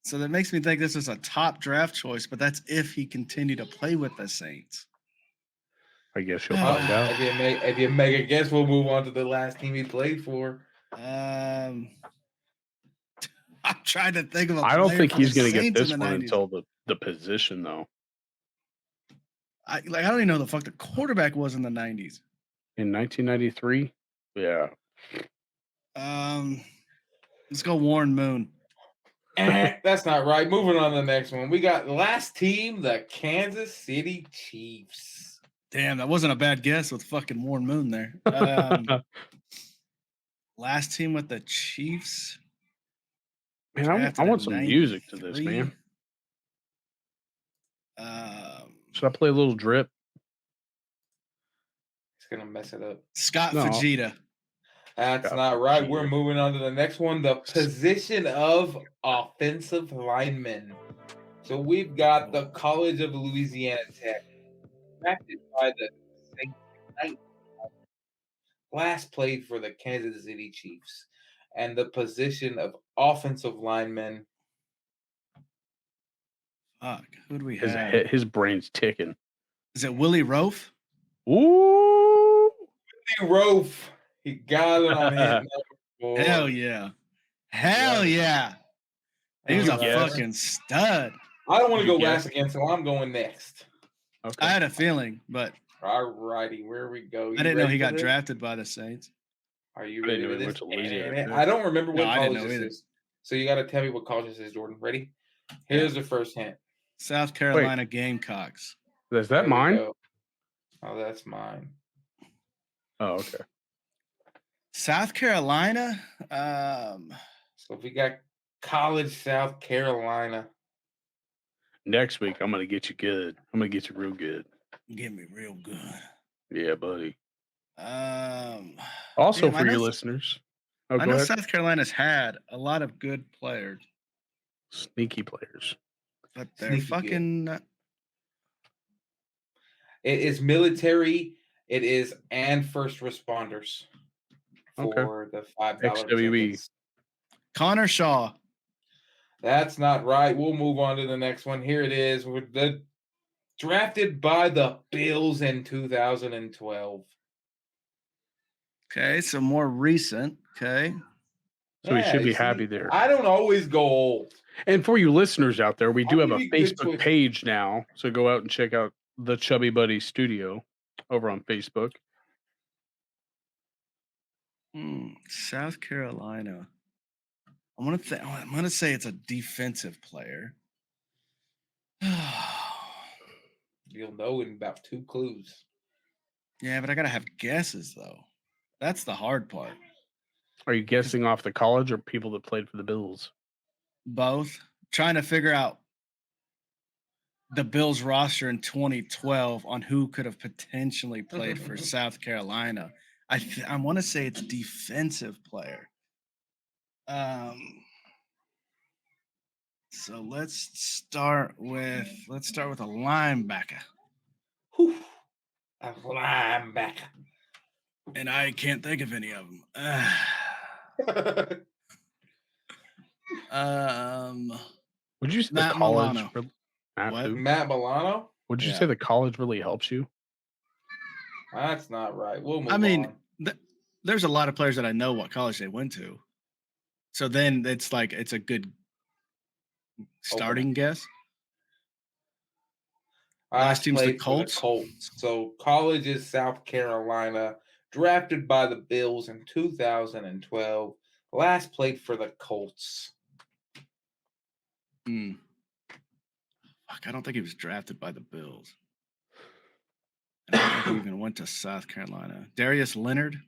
So that makes me think this is a top draft choice, but that's if he continued to play with the Saints. I guess you'll find out. If you make a guess, we'll move on to the last team he played for. I'm trying to think of a I don't player think for he's the going to get Saints in this the one 90s. until the position, though. I don't even know who the fuck the quarterback was in the 90s. In 1993? Yeah. Let's go Warren Moon. That's not right. Moving on to the next one. We got the last team, the Kansas City Chiefs. Damn, that wasn't a bad guess with fucking Warren Moon there. Last team with the Chiefs. Man, I want some music to this, man. Should I play a little drip? It's going to mess it up. Scott Fujita. That's not right. We're moving on to the next one. The position of offensive lineman. So we've got the College of Louisiana Tech. Drafted by the Saints. Last played for the Kansas City Chiefs. And the position of offensive lineman. Fuck. Who do we have? His brain's ticking. Is it Willie Rofe? Ooh. Willie Rofe. He got it on his number. Hell yeah. Hell yeah. He was a fucking stud. I don't want to go last again, so I'm going next. Okay. I had a feeling, but all righty, where we go. I didn't know he got drafted by the Saints. Are you ready for this? Louisiana. I don't remember what college this either. is. So you got to tell me what college this is, Jordan. Ready? Here's the first hint. South Carolina Gamecocks. Is that mine? Oh, that's mine. Oh, okay. South Carolina. So if we got college South Carolina. Next week, I'm going to get you good. I'm going to get you real good. Get me real good. Yeah, buddy. Also, for your listeners. Oh, I know South Carolina's had a lot of good players. Sneaky players. But they're fucking... It is military. It is and first responders. Okay. for the $5 XWE. tickets. Connor Shaw. That's not right. We'll move on to the next one. Here it is. Drafted by the Bills in 2012. Okay, so more recent. Okay. So he should you be see, happy there. I don't always go old. And for you listeners out there, we do I'll have a give you good Facebook choices. page now. So go out and check out the Chubby Buddy Studio over on Facebook. South Carolina. I'm gonna say it's a defensive player. You'll know in about 2 clues. Yeah, but I gotta have guesses though. That's the hard part. Are you guessing off the college or people that played for the Bills? Both. Trying to figure out the Bills roster in 2012 on who could have potentially played for South Carolina. I want to say it's defensive player. So let's start with a linebacker. Whew. A linebacker. And I can't think of any of them. Would you say Matt the college? Milano. What? Matt Milano? Would you Yeah. say the college really helps you? That's not right. We'll move I mean, on. there's a lot of players that I know what college they went to. So then it's like it's a good starting guess. Last team's the played for Colts. So college is South Carolina. Drafted by the Bills in 2012. Last played for the Colts. Fuck, I don't think he was drafted by the Bills. I don't think he even went to South Carolina. Darius Leonard.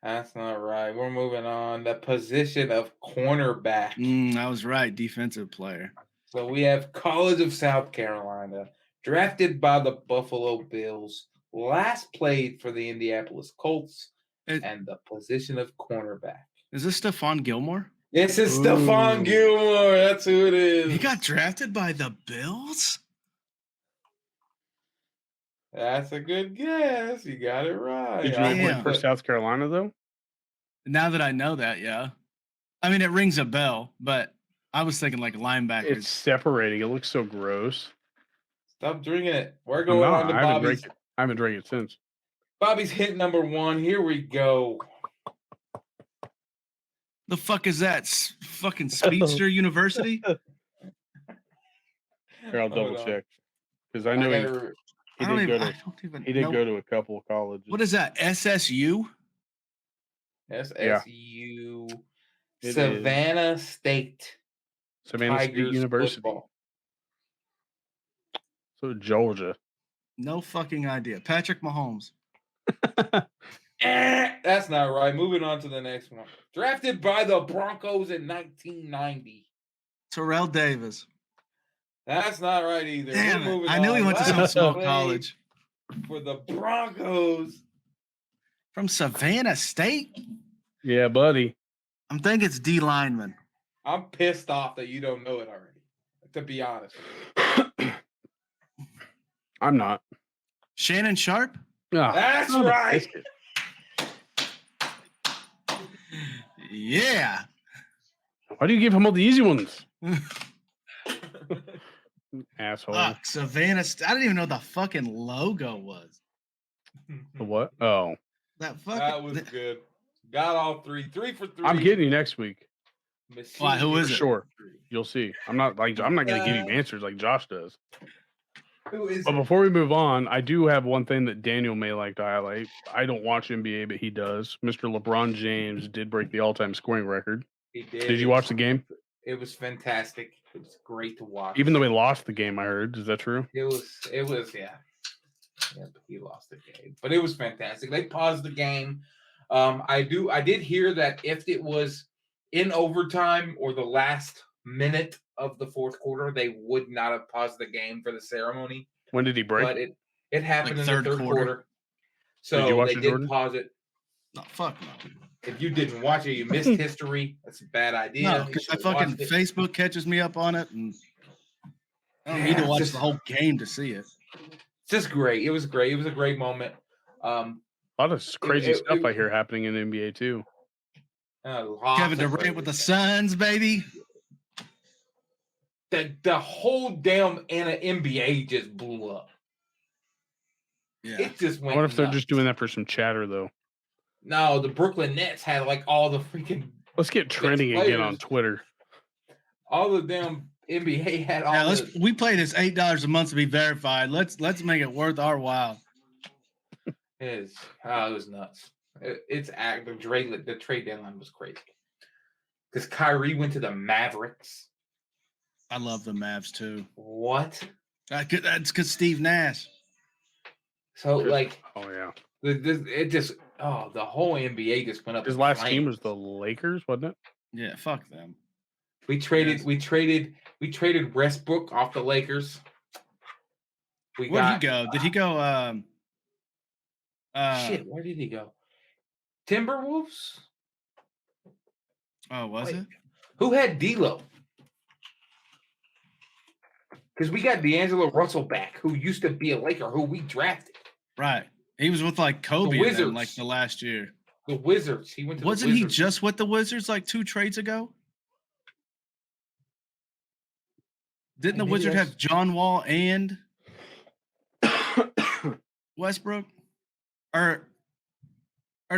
That's not right. We're moving on. The position of cornerback. I was right. Defensive player. So we have College of South Carolina. Drafted by the Buffalo Bills. Last played for the Indianapolis Colts. And the position of cornerback. Is this Stephon Gilmore? This is Stephon Gilmore. That's who it is. He got drafted by the Bills? That's a good guess. You got it right. Did you play for South Carolina, though? Now that I know that, yeah. I mean, it rings a bell, but I was thinking like linebackers. It's separating. It looks so gross. Stop drinking it. We're going on to Bobby's. I haven't drank it since. Bobby's hit number 1. Here we go. The fuck is that? Fucking Speedster University? Here, I'll double check. Because I know he did go to a couple of colleges. What is that? SSU? SSU. Yeah. Savannah State. Savannah State University. Football. So Georgia. No fucking idea. Patrick Mahomes. That's not right. Moving on to the next one. Drafted by the Broncos in 1990. Terrell Davis. That's not right either. Damn, I knew he went to some small college. For the Broncos. From Savannah State? Yeah, buddy. I'm thinking it's D lineman. I'm pissed off that you don't know it already, to be honest. I'm not. Shannon Sharp? Oh, that's right. Yeah. Why do you give him all the easy ones? Asshole. Fuck, Savannah. I didn't even know the fucking logo was. The what? Oh. That was good. Got all 3. 3 for 3. I'm getting you next week. Why? Who is it? Sure. You'll see. I'm not going to give you answers like Josh does. Who is But before we move on, I do have one thing that Daniel may like to highlight. I don't watch NBA, but he does. Mr. LeBron James did break the all-time scoring record. He did. Did you watch the game? It was fantastic. It was great to watch. Even though he lost the game, I heard. Is that true? It was, yeah. Yeah, he lost the game. But it was fantastic. They paused the game. I did hear that if it was in overtime or the last minute of the fourth quarter, they would not have paused the game for the ceremony. When did he break? But it happened in the third quarter. So did you watch they did Jordan? pause it. No, fuck no. If you didn't watch it, you missed history. That's a bad idea. No, because my fucking Facebook catches me up on it, and I don't need to watch the whole game to see it. It's just great. It was great. It was a great moment. A lot of crazy it- stuff it- I hear happening in the NBA too. lots Kevin of Durant crazy with the stuff. Suns, baby. The whole damn NBA just blew up. Yeah. It just I went. wonder if they're nuts. just doing that for some chatter though. No, the Brooklyn Nets had like all the freaking Let's get trending again on players. Twitter. all the damn NBA had all. Yeah, the, we pay this $8 a month to be verified. Let's make it worth our while. it was nuts. The trade deadline was crazy because Kyrie went to the Mavericks. I love the Mavs too. What? That's because Steve Nash. So like, Oh yeah, the whole NBA just went up. his in last team was flames. the Lakers, wasn't it? Yeah, fuck them. We traded. Yes. We traded Westbrook off the Lakers. Where'd he go? Did he go? Shit, where did he go? Timberwolves. Oh, was Wait. it? Who had D'Lo? Because we got D'Angelo Russell back, who used to be a Laker, who we drafted. Right. He was with like Kobe and them, Wizards. like the last year. The Wizards. He went to Wasn't the he Wizards. just with the Wizards like 2 trades ago? Didn't the Maybe Wizard that's- have John Wall and Westbrook? Or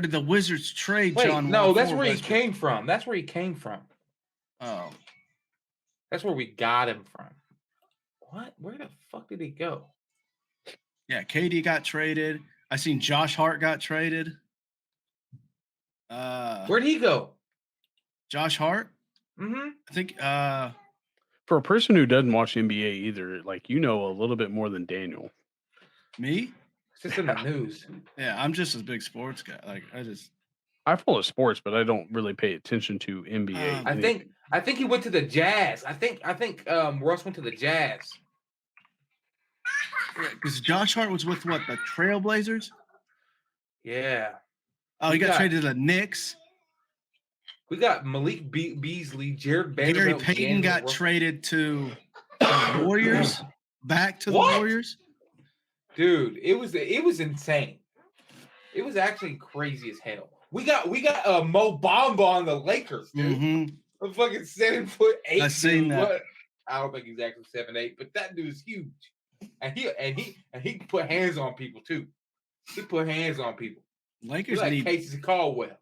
did the Wizards trade Wait, John Wall? no, that's for where he Westbrook? came from. That's where he came from. Oh. That's where we got him from. What? Where the fuck did he go? Yeah, KD got traded. I seen Josh Hart got traded. Where'd he go? Josh Hart? Mm-hmm. I think For a person who doesn't watch NBA either, like you know a little bit more than Daniel. me? It's just in the news. Yeah, I'm just a big sports guy. Like I follow sports, but I don't really pay attention to NBA. I think he went to the Jazz. I think Russ went to the Jazz. because Josh Hart was with what, the Trailblazers? Yeah. Oh, he We got got- traded to the Knicks. We got Malik Beasley, Jared Gary Vanderbilt. Payton D'Angelo got Russell. traded to the Warriors. Back to the What? Warriors. Dude, it was insane. It was actually crazy as hell. We got Mo Bamba on the Lakers, dude. Mm-hmm. A fucking 7'8". I seen dude. that. What? I don't think he's actually 7'8", but that dude's huge. And he can put hands on people too. He put hands on people. He's Lakers like need. Casey Caldwell.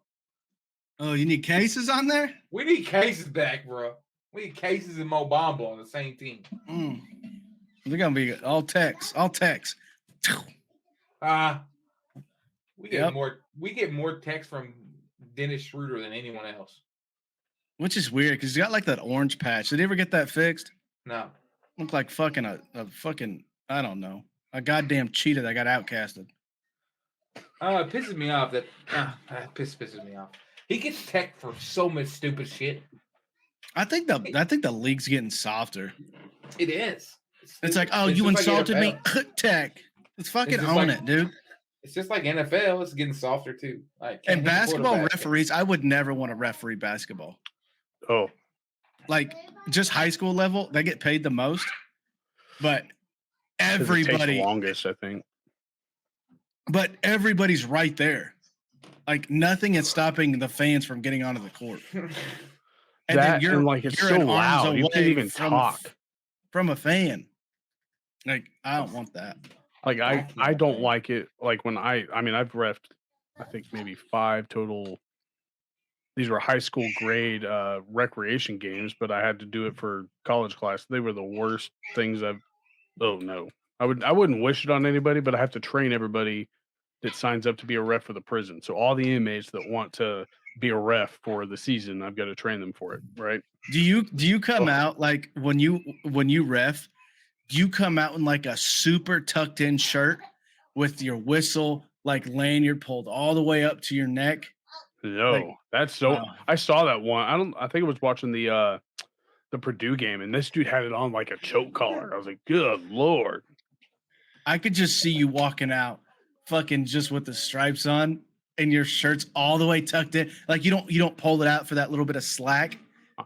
Oh, you need cases on there? We need Cases back, bro. We need Cases and Mo Bamba on the same team. Mm. They're gonna be all text. We get Yep. more. We get more text from Dennis Schroeder than anyone else. Which is weird because he's got like that orange patch. Did he ever get that fixed? No, Looked like fucking a fucking, I don't know, a goddamn cheetah that got outcasted. it pisses me off that pisses me off. He gets tech for so much stupid shit. I think the league's getting softer. It is. It's like, oh, It's you just like insulted me, NFL. tech. Let's fucking just own like- it, dude. It's just like NFL. It's getting softer too. Like And can't hit the basketball quarterback. referees, I would never want to referee basketball. Oh, Like just high school level, they get paid the most, but 'cause it takes the everybody, longest, I think. but everybody's right there. Like nothing is stopping the fans from getting onto the court. And That and like it's you're so an arms loud, you can't away even talk. from a fan. Like I don't want that. Like I Vacuum don't thing. like it. Like when I mean I've refed I think maybe 5 total. These were high school grade recreation games, but I had to do it for college class. They were the worst things I've. Oh no, I wouldn't wish it on anybody, but I have to train everybody that signs up to be a ref for the prison. So all the inmates that want to be a ref for the season, I've got to train them for it, right? Do you come out like when you ref? Do you come out in like a super tucked in shirt with your whistle like lanyard pulled all the way up to your neck? No, Like, that's so. no. I saw that one. I think I was watching the Purdue game, and this dude had it on like a choke collar. I was like, good lord. I could just see you walking out, fucking just with the stripes on, and your shirt's all the way tucked in. Like you don't pull it out for that little bit of slack.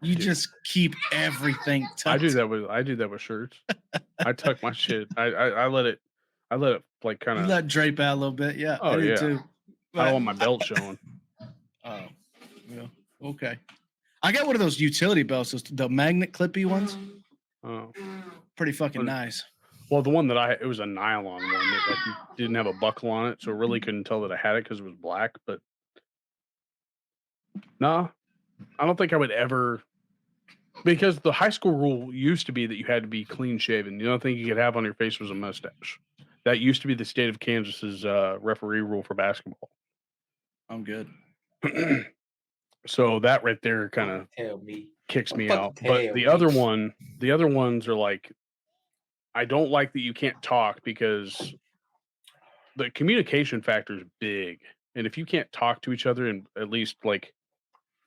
You Dude, just keep everything tucked. I do that with shirts. I tuck my shit. I let it like kind You of. let it drape out a little bit. Yeah, Oh, I do yeah. too. I don't want my belt showing. Oh, yeah. Okay. I got one of those utility belts, the magnet clippy ones. Oh. Pretty fucking nice. Well, the one that it was a nylon one that like didn't have a buckle on it, so really couldn't tell that I had it because it was black. But no, I don't think I would ever, because the high school rule used to be that you had to be clean shaven. The only thing you could have on your face was a mustache. That used to be the state of Kansas's referee rule for basketball. I'm good. So that right there kind of Tell me. kicks me Fucking out. tell But the other ones are like, I don't like that you can't talk because the communication factor is big. And if you can't talk to each other in at least like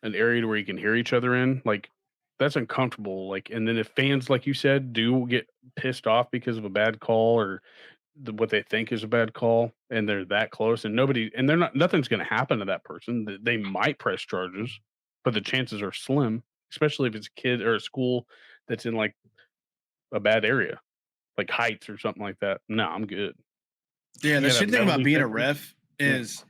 an area where you can hear each other in, like that's uncomfortable. Like, and then if fans, like you said, do get pissed off because of a bad call or what they think is a bad call, and they're that close, and nothing's going to happen to that person. They might press charges, but the chances are slim, especially if it's a kid or a school that's in like a bad area, like Heights or something like that. No, I'm good. Yeah, the You got a shit thing about penalty being a taker? ref is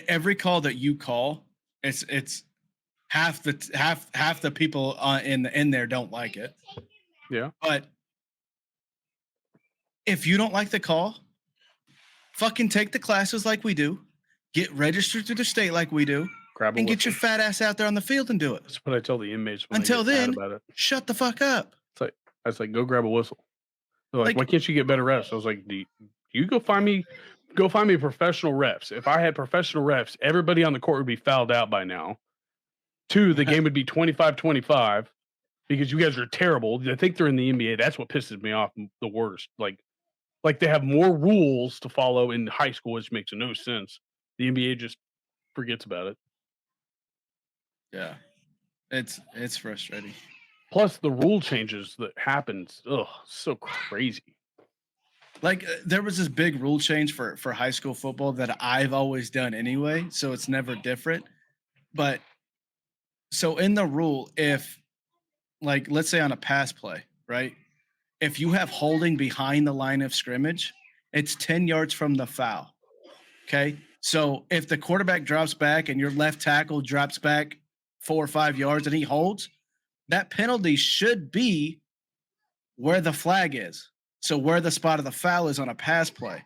every call that you call, it's half the people in there don't like it. Yeah. But if you don't like the call, fucking take the classes like we do, get registered through the state like we do, Grab a and get your whistle. fat ass out there on the field and do it. That's what I tell the inmates when Until they get then, mad about it. shut the fuck up. I was like, go grab a whistle. They're like, why can't you get better refs? I was like, you go find me professional refs. If I had professional refs, everybody on the court would be fouled out by now. 2, the game would be 25-25 because you guys are terrible. I think they're in the NBA. That's what pisses me off the worst. Like they have more rules to follow in high school, which makes no sense. The NBA just forgets about it. Yeah, it's frustrating. Plus the rule changes that happens. Ugh, so crazy. Like there was this big rule change for high school football that I've always done anyway, so it's never different. But so in the rule, if like let's say on a pass play, right? If you have holding behind the line of scrimmage, it's 10 yards from the foul. Okay? So if the quarterback drops back and your left tackle drops back 4 or 5 yards and he holds, that penalty should be where the flag is. So where the spot of the foul is on a pass play.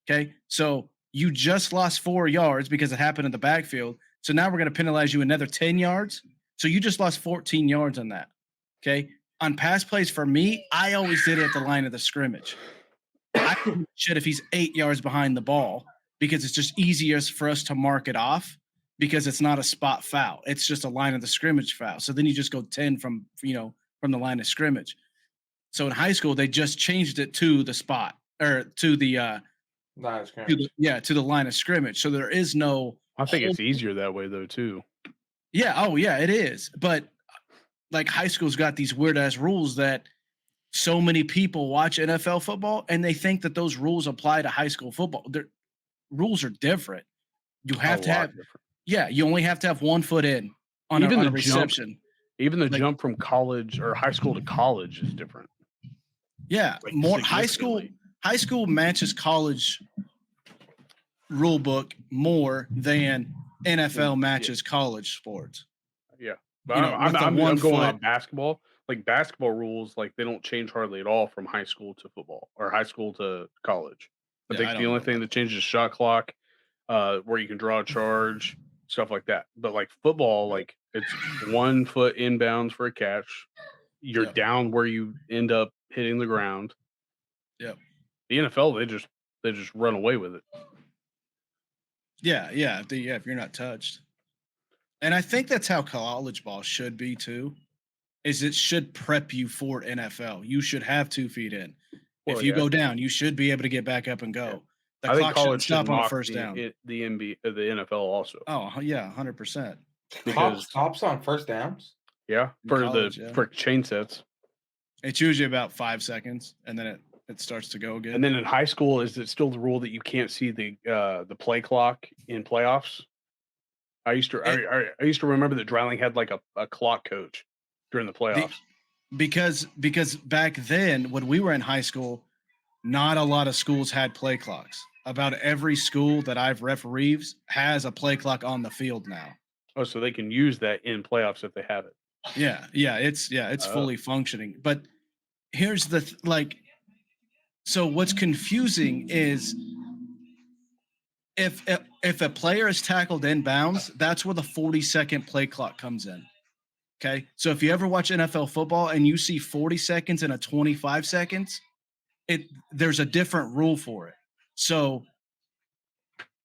Okay. So you just lost 4 yards because it happened in the backfield. So now we're going to penalize you another 10 yards. So you just lost 14 yards on that. Okay. On pass plays for me, I always did it at the line of the scrimmage. I should if he's 8 yards behind the ball because it's just easier for us to mark it off because it's not a spot foul. It's just a line of the scrimmage foul. So then you just go 10 from the line of scrimmage. So in high school, they just changed it to the spot or to the line of scrimmage. To the line of scrimmage. So there is no. I think it's easier that way though too. Yeah. Oh yeah, it is. But like high school's got these weird ass rules that so many people watch NFL football and they think that those rules apply to high school football. Their rules are different. You have to have different. Yeah, you only have to have 1 foot in on a reception. Even the jump from college or high school to college is different. Yeah, like more high school matches college rule book more than NFL matches college sports. Yeah. But I'm going on basketball. Like basketball rules, like they don't change hardly at all from high school to football or high school to college. I think the only thing that changes is shot clock, where you can draw a charge, stuff like that. But like football, like it's 1 foot inbounds for a catch. You're down where you end up hitting the ground. Yeah. The NFL, they just run away with it. Yeah. If you're not touched. And I think that's how college ball should be too. Is it should prep you for NFL. You should have 2 feet in. Well, if you go down, you should be able to get back up and go. The clock shouldn't stop on the first down. The NBA, the NFL also. Oh yeah, 100%. Because stops on first downs. Yeah, for chain sets. It's usually about 5 seconds, and then it starts to go again. And then in high school, is it still the rule that you can't see the play clock in playoffs? I used to remember that Dreiling had like a clock coach during the playoffs. Because back then when we were in high school, not a lot of schools had play clocks. about every school that I've refereed has a play clock on the field now. Oh, so they can use that in playoffs if they have it. Yeah, it's fully functioning. But here's the so what's confusing is if a player is tackled inbounds, that's where the 40-second play clock comes in. Okay, so if you ever watch NFL football and you see 40 seconds and a 25 seconds, there's a different rule for it. So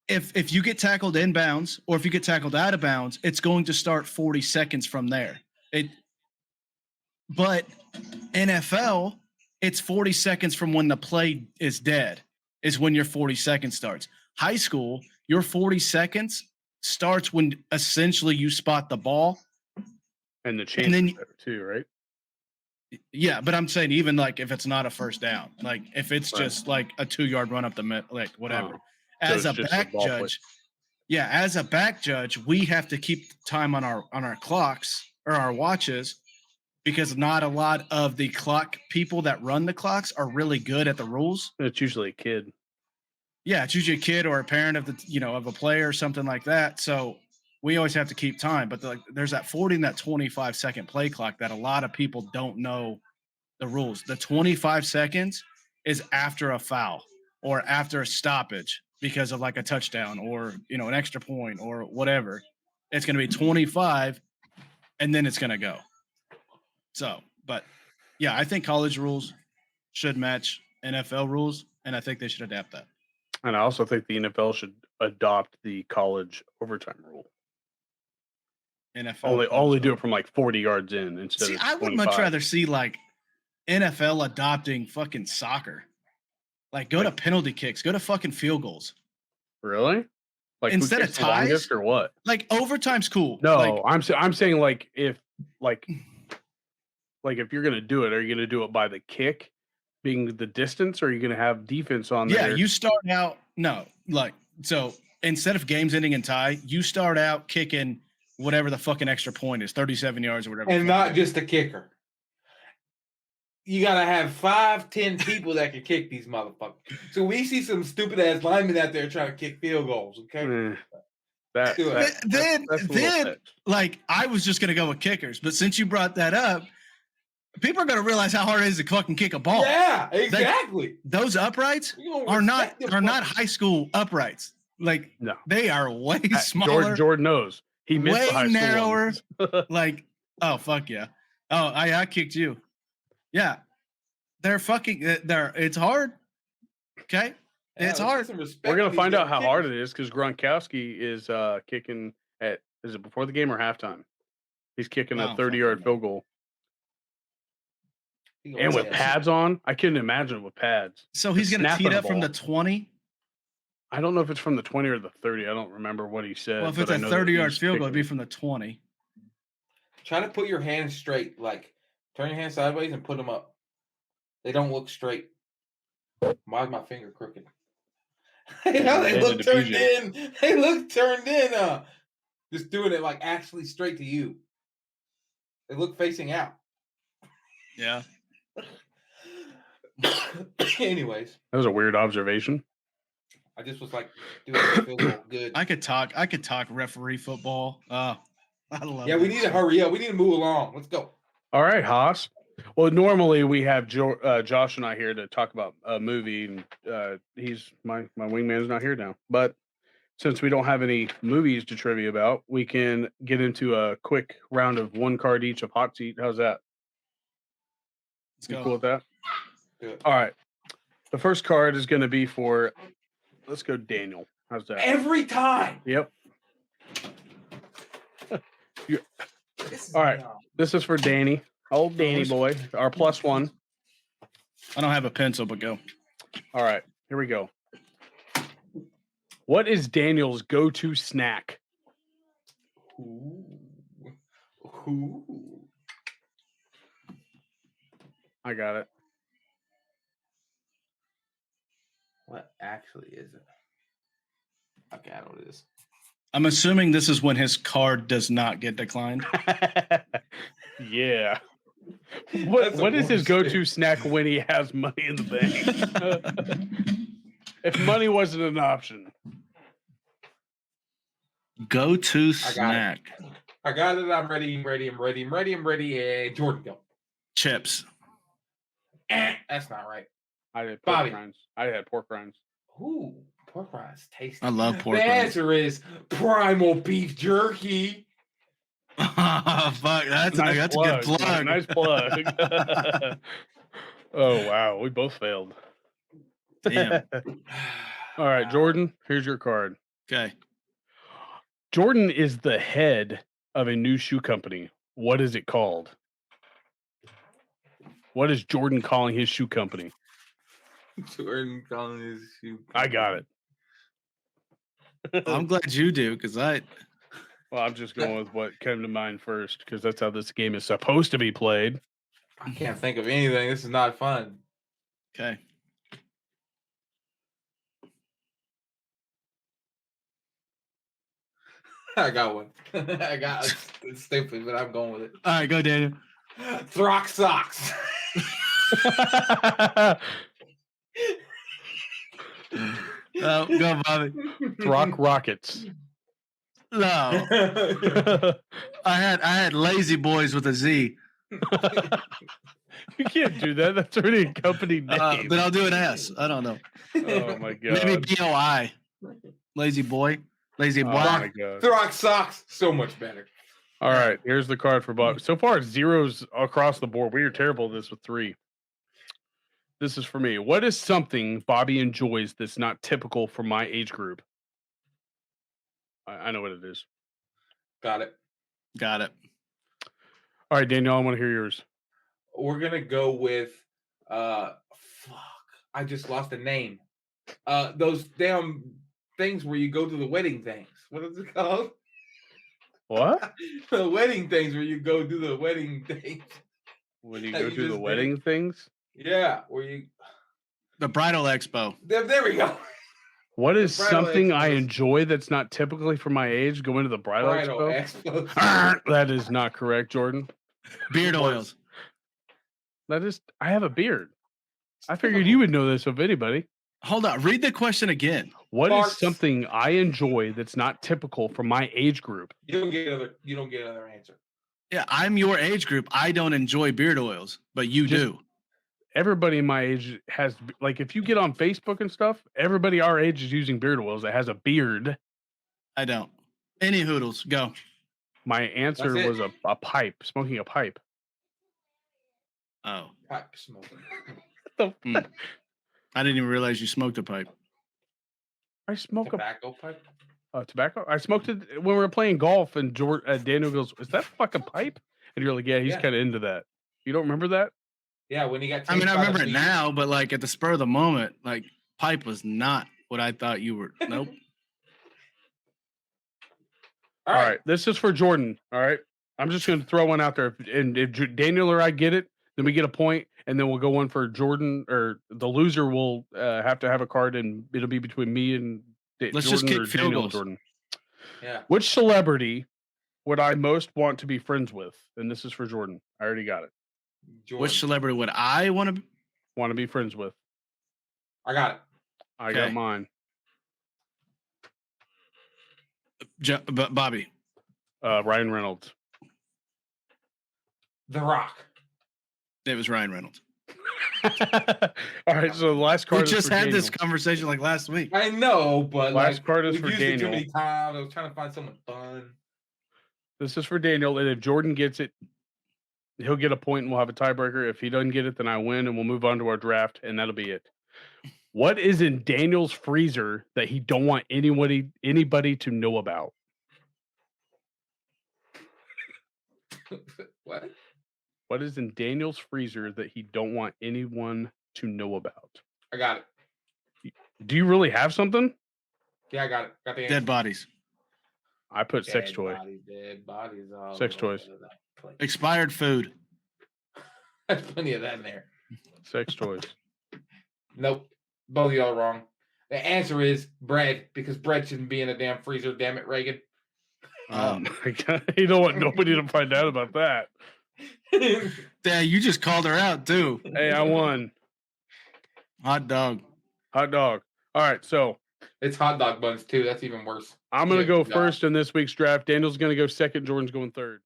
if you get tackled inbounds or if you get tackled out of bounds, it's going to start 40 seconds from there. But NFL, it's 40 seconds from when the play is dead, is when your 40 seconds starts. High school, your 40 seconds starts when essentially you spot the ball. And the change too, right? Yeah, but I'm saying even like if it's not a first down, like if it's just like a 2-yard run up the middle, like whatever. As a back judge, as a back judge, we have to keep time on our clocks or our watches because not a lot of the clock people that run the clocks are really good at the rules. It's usually a kid. Yeah, it's usually a kid or a parent of of a player or something like that. So we always have to keep time. But there's that 40 and that 25-second play clock that a lot of people don't know the rules. The 25 seconds is after a foul or after a stoppage because of like a touchdown or, an extra point or whatever. It's going to be 25 and then it's going to go. So, but yeah, I think college rules should match NFL rules, and I think they should adapt that. And I also think the NFL should adopt the college overtime rule. NFL only do it from like 40 yards in instead of 25. I would much rather see like NFL adopting fucking soccer. Like go to penalty kicks, go to fucking field goals. Really? Like instead of ties or what? Like overtime's cool. No, I'm saying like if you're gonna do it, are you gonna do it by the kick being the distance, or are you gonna have defense on there? Yeah, you start out so instead of games ending in tie, you start out kicking whatever the fucking extra point is, 37 yards or whatever. And not just a kicker. You gotta have 5-10 people that can kick these motherfuckers. So we see some stupid ass linemen out there trying to kick field goals. Okay. Then I was just gonna go with kickers, but since you brought that up, people are gonna realize how hard it is to fucking kick a ball. Yeah, exactly. Those uprights are not high school uprights. Like no, they are way smaller. Jordan knows. He missed way the high narrower. Like, oh fuck yeah. Oh, I kicked you. Yeah. They're fucking it's hard. Okay. Yeah, it's hard. We're gonna find out how hard it is because Gronkowski is kicking is it before the game or halftime? He's kicking a 30-yard field goal. And with pads on, I couldn't imagine with pads. So he's going to tee it up from the 20? I don't know if it's from the 20 or the 30. I don't remember what he said. Well, if it's a 30-yard field goal, it'd be from the 20. Try to put your hands straight. Like, turn your hands sideways and put them up. They don't look straight. Why is my finger crooked? They look turned in. They look turned in. Just doing it like actually straight to you. They look facing out. Yeah. Anyways, that was a weird observation. I just was like, doing it feels good. I could talk referee football. I love we need to hurry up. We need to move along. Let's go. All right, Haas. Well, normally we have Josh and I here to talk about a movie, and he's my wingman's not here now. But since we don't have any movies to trivia about, we can get into a quick round of one card each of hot seat. How's that? Let's go. Cool with that? Good. All right. The first card is going to be for, let's go Daniel. How's that? Every time. Yep. All right. This is for Danny. Old Danny boy. Our +1. I don't have a pencil, but go. All right. Here we go. What is Daniel's go-to snack? Ooh. I got it. What actually is it? Okay, I know what it is. I'm assuming this is when his card does not get declined. Yeah. What is his go-to snack when he has money in the bank? If money wasn't an option. Go-to snack. I got it. I'm ready. And Jordan, go. Chips. That's not right. I had Bobby. pork rinds. I had pork rinds. Ooh, pork rinds, tasty. I love pork The rinds. answer is Primal beef jerky. Oh, fuck. That's a good plug. Nice plug. Oh, wow. We both failed. Damn. All right, Jordan, here's your card. Okay. Jordan is the head of a new shoe company. What is it called? What is Jordan calling his shoe company? Jordan calling his shoe. I got it. I'm glad you do, because Well, I'm just going with what came to mind first, because that's how this game is supposed to be played. I can't think of anything. This is not fun. Okay. I got one. It's stupid, but I'm going with it. All right, go, Daniel. Throck socks. Oh, go, Bobby. Rock Rockets. No. I had Lazy Boys with a Z. You can't do that. That's already a company name. Then I'll do an S. I don't know. Oh my god. Maybe BOI. Lazy Boy. Lazy Oh Boy. my god. Throck socks. So much better. All right, here's the card for Bob. So far, it's zeros across the board. We are terrible at this with 3. This is for me. What is something Bobby enjoys that's not typical for my age group? I know what it is. Got it. Got it. All right, Daniel, I want to hear yours. We're gonna go with fuck. I just lost the name. Those damn things where you go to the wedding things. What is it called? What? The wedding things where you go do the wedding things. When you That go you do the just wedding things? Yeah, where you. The Bridal Expo. There we go. What is bridal something I expos. enjoy that's not typically for my age? Going to the bridal expo? That is not correct, Jordan. Beard oils. That is, I have a beard. I figured you would know this of anybody. Hold on. Read the question again. What is Farts. something I enjoy that's not typical for my age group? You don't get another answer. Yeah, I'm your age group. I don't enjoy beard oils, but you Just- do. Everybody in my age has, like, if you get on Facebook and stuff, everybody our age is using beard oils that has a beard. I don't. Any hoodles. Go. My answer That's it. was a pipe, smoking a pipe. Oh. Pipe smoking. Mm. I didn't even realize you smoked a pipe. I smoke Tobacco pipe. a tobacco. I smoked it when we were playing golf, and Daniel goes, "Is that fucking pipe?" And you're like, "Yeah, he's Yeah. kind of into that." You don't remember that? Yeah, when he got. I mean, tased I by the remember it police. now, but like at the spur of the moment, like pipe was not what I thought you were. Nope. All right, this is for Jordan. All right, I'm just going to throw one out there, if Daniel or I get it, then we get a point, and then we'll go one for Jordan, or the loser will have to have a card, and it'll be between me and Let's Jordan just kick or field Daniel goals. Jordan. Yeah. Which celebrity would I most want to be friends with? And this is for Jordan. I already got it. Jordan. Which celebrity would I want to? Want to be friends with? I got it. I got Okay. mine. Bobby. Ryan Reynolds. The Rock. It was Ryan Reynolds. All right, so the last card We is just for had Daniel. this conversation like last week. I know, but Last like, card is we've for used it too Daniel. many times. I was trying to find someone fun. This is for Daniel, and if Jordan gets it, he'll get a point, and we'll have a tiebreaker. If he doesn't get it, then I win, and we'll move on to our draft, and that'll be it. What is in Daniel's freezer that he don't want anybody to know about? What? What is in Daniel's freezer that he don't want anyone to know about? I got it. Do you really have something? Yeah, I got it. Got the answer. Dead bodies. I put sex Dead toy. Bodies, dead bodies. All Sex over toys. that place. Expired food. There's plenty of that in there. Sex toys. Nope. Both of y'all are wrong. The answer is bread, because bread shouldn't be in a damn freezer. Damn it, Reagan. Oh my god! You don't want nobody to find out about that. Yeah, you just called her out too. Hey, I won. Hot dog. Hot dog. All right, so It's hot dog buns too. That's even worse. I'm gonna Yeah, go God. first in this week's draft. Daniel's gonna go second. Jordan's going third.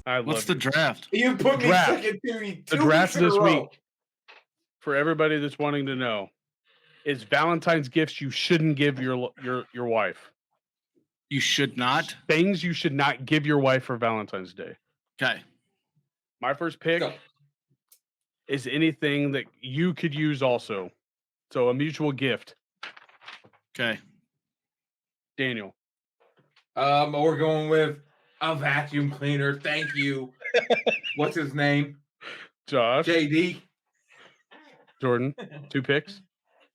I What's love the you. draft? You put me draft. second to The draft this week, for everybody that's wanting to know, is Valentine's gifts you shouldn't give your wife. You should not. Things you should not give your wife for Valentine's Day. Okay. My first pick Go. is anything that you could use also. So a mutual gift. Okay. Daniel. We're going with a vacuum cleaner. Thank you. What's his name? Josh. JD. Jordan. 2 picks.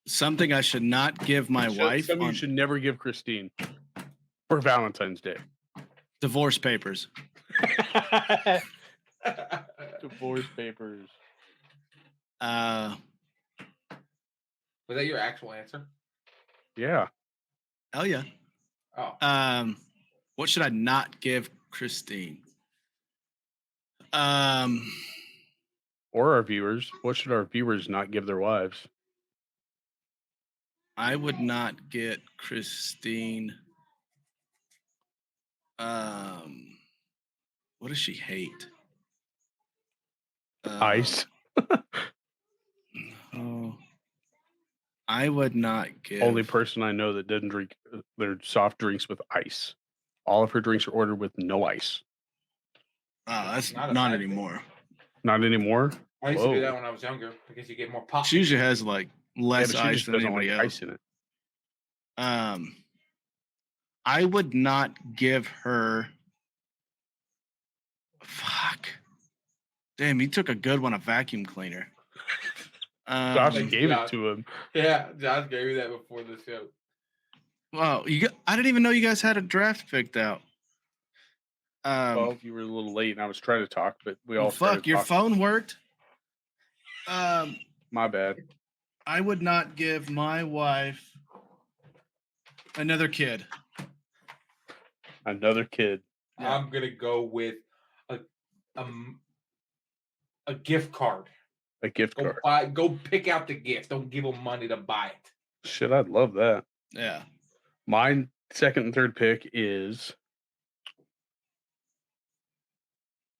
Something I should not give my wife. Something you should never give Christine for Valentine's Day. Divorce papers. Divorce papers. Uh, Was that your actual answer? Yeah. hell yeah. Oh. What should I not give Christine? Or our viewers. What should our viewers not give their wives? I would not get Christine. What does she hate? Ice. Oh, I would not give. Only person I know that doesn't drink their soft drinks with ice. All of her drinks are ordered with no ice. Oh, that's Not a not bad thing. anymore. Not anymore. I used to Whoa. do that when I was younger because you get more pop. She usually has like Yeah, less but she ice just than doesn't anybody like else. ice in it. I would not give her. Fuck. Damn, you took a good one, a vacuum cleaner. Josh Thanks, gave it Josh. to him. Yeah, Josh gave me that before the show. Wow, I didn't even know you guys had a draft picked out. Well, you were a little late, and I was trying to talk, but we all well, fuck, started your talking. phone worked. My bad. I would not give my wife another kid. Another kid. Yeah. I'm gonna go with a gift card. A gift card. Go pick out the gift. Don't give them money to buy it. Shit, I'd love that. Yeah. My second and third pick is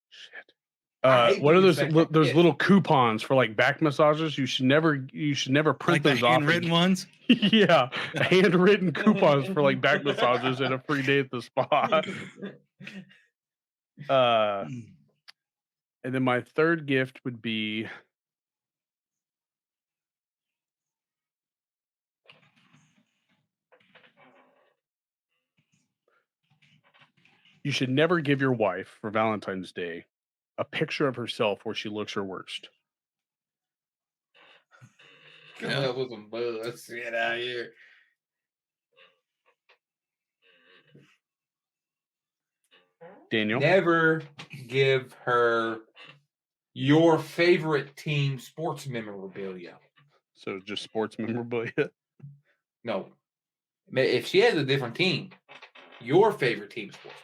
shit. I hate What are when you those say that those gift. little coupons for like back massages? You should never print Like the those off. handwritten ones? Yeah, handwritten coupons for like back massages and a free day at the spa. And then my third gift would be you should never give your wife for Valentine's Day a picture of herself where she looks her worst. Come up with some bullshit out here. Daniel? Never give her your favorite team sports memorabilia. So just sports memorabilia. No. If she has a different team, your favorite team sports.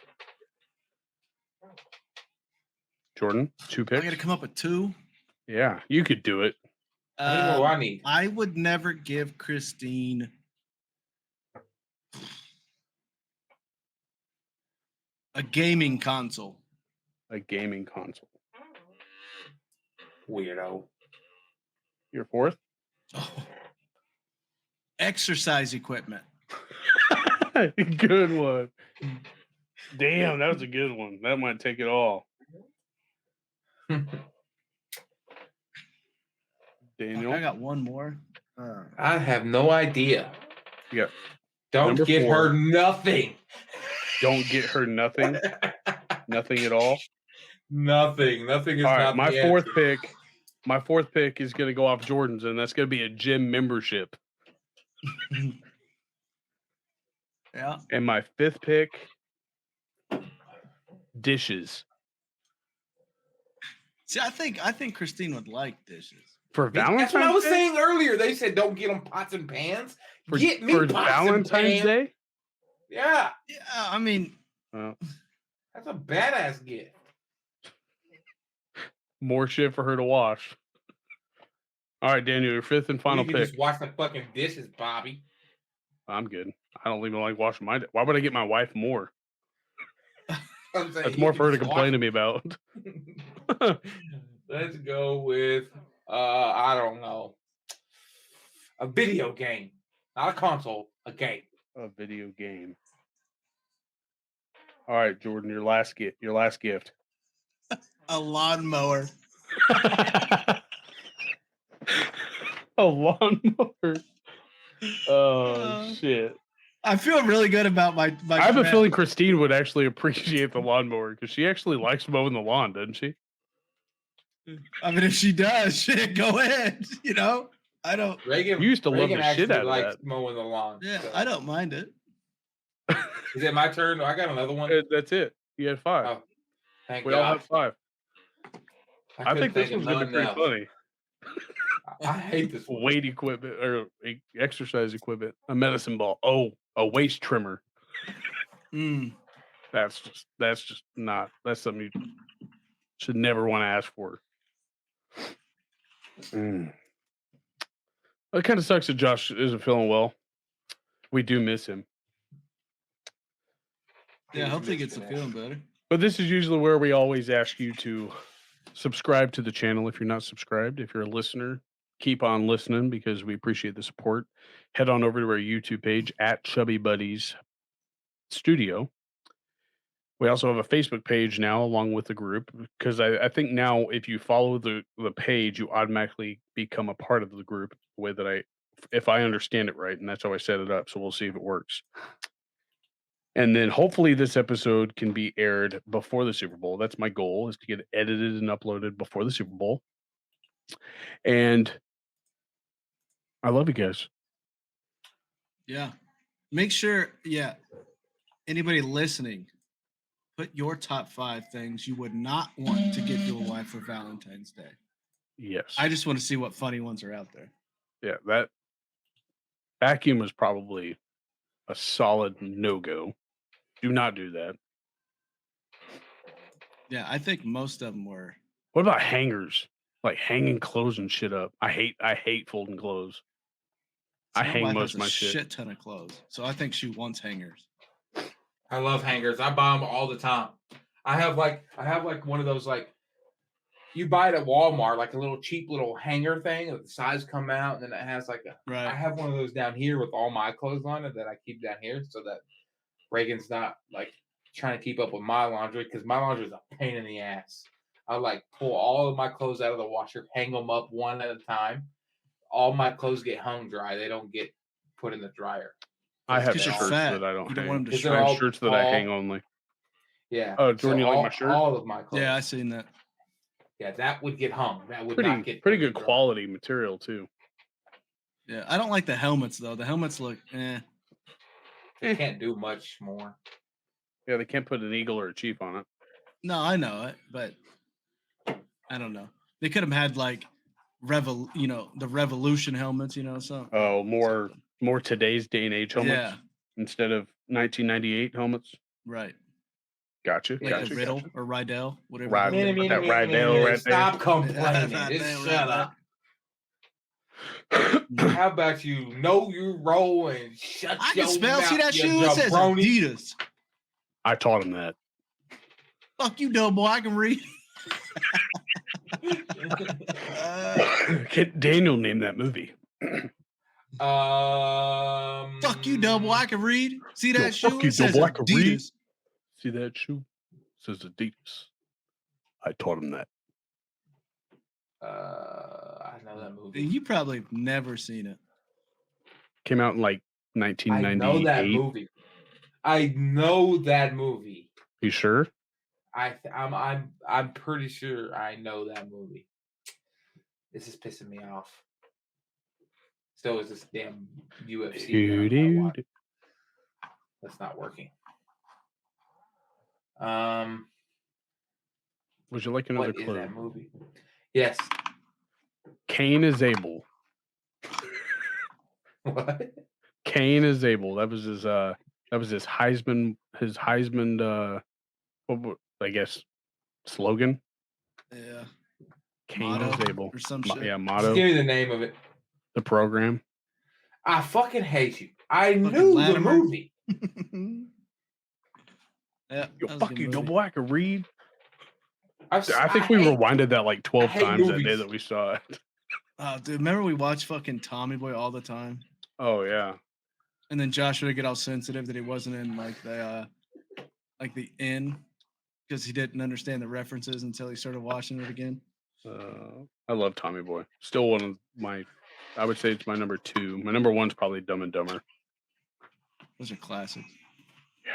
Jordan, 2 I picks. got to come up with 2. Yeah, you could do it. How many more do I need? I would never give Christine a gaming console. A gaming console. Weirdo. Your fourth? Oh. Exercise equipment. Good one. Damn, that was a good one. That might take it all. Daniel? I got one more. I have no idea. Yeah. Don't Number give 4. her nothing. Don't get her nothing. Nothing at all. Nothing. Nothing is All right, not my the fourth answer. pick. My fourth pick is going to go off Jordan's, and that's going to be a gym membership. Yeah. And my fifth pick, dishes. See, I think Christine would like dishes. For Valentine's That's what I was Day? saying earlier. They said don't get them pots and pans. For, Get me for pots Valentine's and pans. Day? Yeah. Yeah, I mean, Well, That's a badass gift. More shit for her to wash. All right, Daniel, your fifth and final You can pick. just wash the fucking dishes, Bobby. I'm good. I don't even like washing my. Why would I get my wife more? I'm saying That's you more can for her to just complain wash to me about. it. Let's go with I don't know. A video game. Not a console, a game. A video game. All right, Jordan, your last gift. A lawnmower. A lawnmower. Oh shit! I feel really good about my. I have a feeling Christine would actually appreciate the lawnmower because she actually likes mowing the lawn, doesn't she? I mean, if she does, shit, go ahead. You know, I don't. Reagan You used to love the shit actually out of likes that. mowing the lawn. Yeah, so. I don't mind it. Is it my turn? I got another one. That's it. You had 5. Oh, thank We God. all have 5. I couldn't think this think of one's gonna be nothing pretty else. funny. I hate this one. Weight equipment or exercise equipment. A medicine ball. Oh, a waist trimmer. Mm. That's just not. That's something you should never want to ask for. It kind of sucks that Josh isn't feeling well. We do miss him. Yeah, hopefully he gets to feeling better. But this is usually where we always ask you to subscribe to the channel if you're not subscribed. If you're a listener, keep on listening because we appreciate the support. Head on over to our YouTube page at Chubby Buddies Studio. We also have a Facebook page now along with the group because I think now if you follow the page, you automatically become a part of the group the way that if I understand it right, and that's how I set it up. So we'll see if it works. And then hopefully this episode can be aired before the Super Bowl. That's my goal, is to get it edited and uploaded before the Super Bowl. And I love you guys. Yeah. Make sure, anybody listening, put your top 5 things you would not want to get your wife for Valentine's Day. Yes. I just want to see what funny ones are out there. Yeah, that vacuum is probably a solid no-go. Do not do that. Yeah, I think most of them were. What about hangers? Like hanging clothes and shit up. I hate folding clothes. I My hang wife most has of my a shit. shit ton of clothes, so I think she wants hangers. I love hangers. I buy them all the time. I have like one of those like you buy it at Walmart, like a little cheap little hanger thing that the sides come out, and then it has like a. Right. I have one of those down here with all my clothes on it that I keep down here so that Reagan's not like trying to keep up with my laundry because my laundry is a pain in the ass. I like pull all of my clothes out of the washer, hang them up one at a time. All my clothes get hung dry; they don't get put in the dryer. I have 'cause you're shirts fat. that I don't You don't hang. want 'em to I shrink. have shirts that I hang only. Yeah. Oh, Jordan, you like my shirt? All of my clothes. Yeah, I seen that. Yeah, that would get hung. That would not get pretty put in good the dryer. quality material too. Yeah, I don't like the helmets though. The helmets look They can't do much more. Yeah, they can't put an eagle or a chief on it. No, I know it, but I don't know. They could have had like the Revolution helmets, so. Oh, more today's day and age helmets Yeah. instead of 1998 helmets. Right. Gotcha. Like gotcha. the Riddle or Rydell, whatever. Right. the hell Put it that Rydell right Stop complaining. Yeah, Just right, shut up. How about you know your role and shut I your can spell. See mouth, that you shoe? It says jabroni. Adidas. I taught him that. Fuck you, dumb boy. I can read. Daniel named that movie. Fuck you, dumb boy. I can read. See that shoe? Fuck you, It says dumb boy, I can read. Adidas. See that shoe? It says Adidas. I taught him that. I know that movie. You probably have never seen it. Came out in like I 1998. know that movie. I know that movie. You sure? I'm pretty sure I know that movie. This is pissing me off. So is this damn UFC. Dude. That's not working. Would you like another What is clue? that movie? Yes. Cain is Abel. What? Cain is Abel. That was his Heisman I guess slogan. Yeah. Cain Motto is able. or some Mo- shit. yeah, Just motto. give me the name of it. The program. I fucking hate you. I Fucking knew the Latimer. movie. Yeah. Yo, that was a fuck good you, movie. double I could read. I think we rewinded that like 12 hate times that day movies. that we saw it. Oh, dude, remember we watched fucking Tommy Boy all the time? Oh yeah. And then Josh would get all sensitive that he wasn't in like the inn because he didn't understand the references until he started watching it again. I love Tommy Boy. Still one of my. I would say it's my number 2. My number 1's probably Dumb and Dumber. Those are classics. Yeah.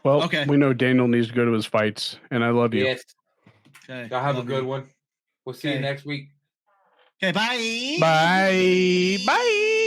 Well, Okay. we know Daniel needs to go to his fights, and I love you. Yes. Okay. Y'all have a love good you. one. We'll see you Okay. next week. Okay, bye. Bye. Bye.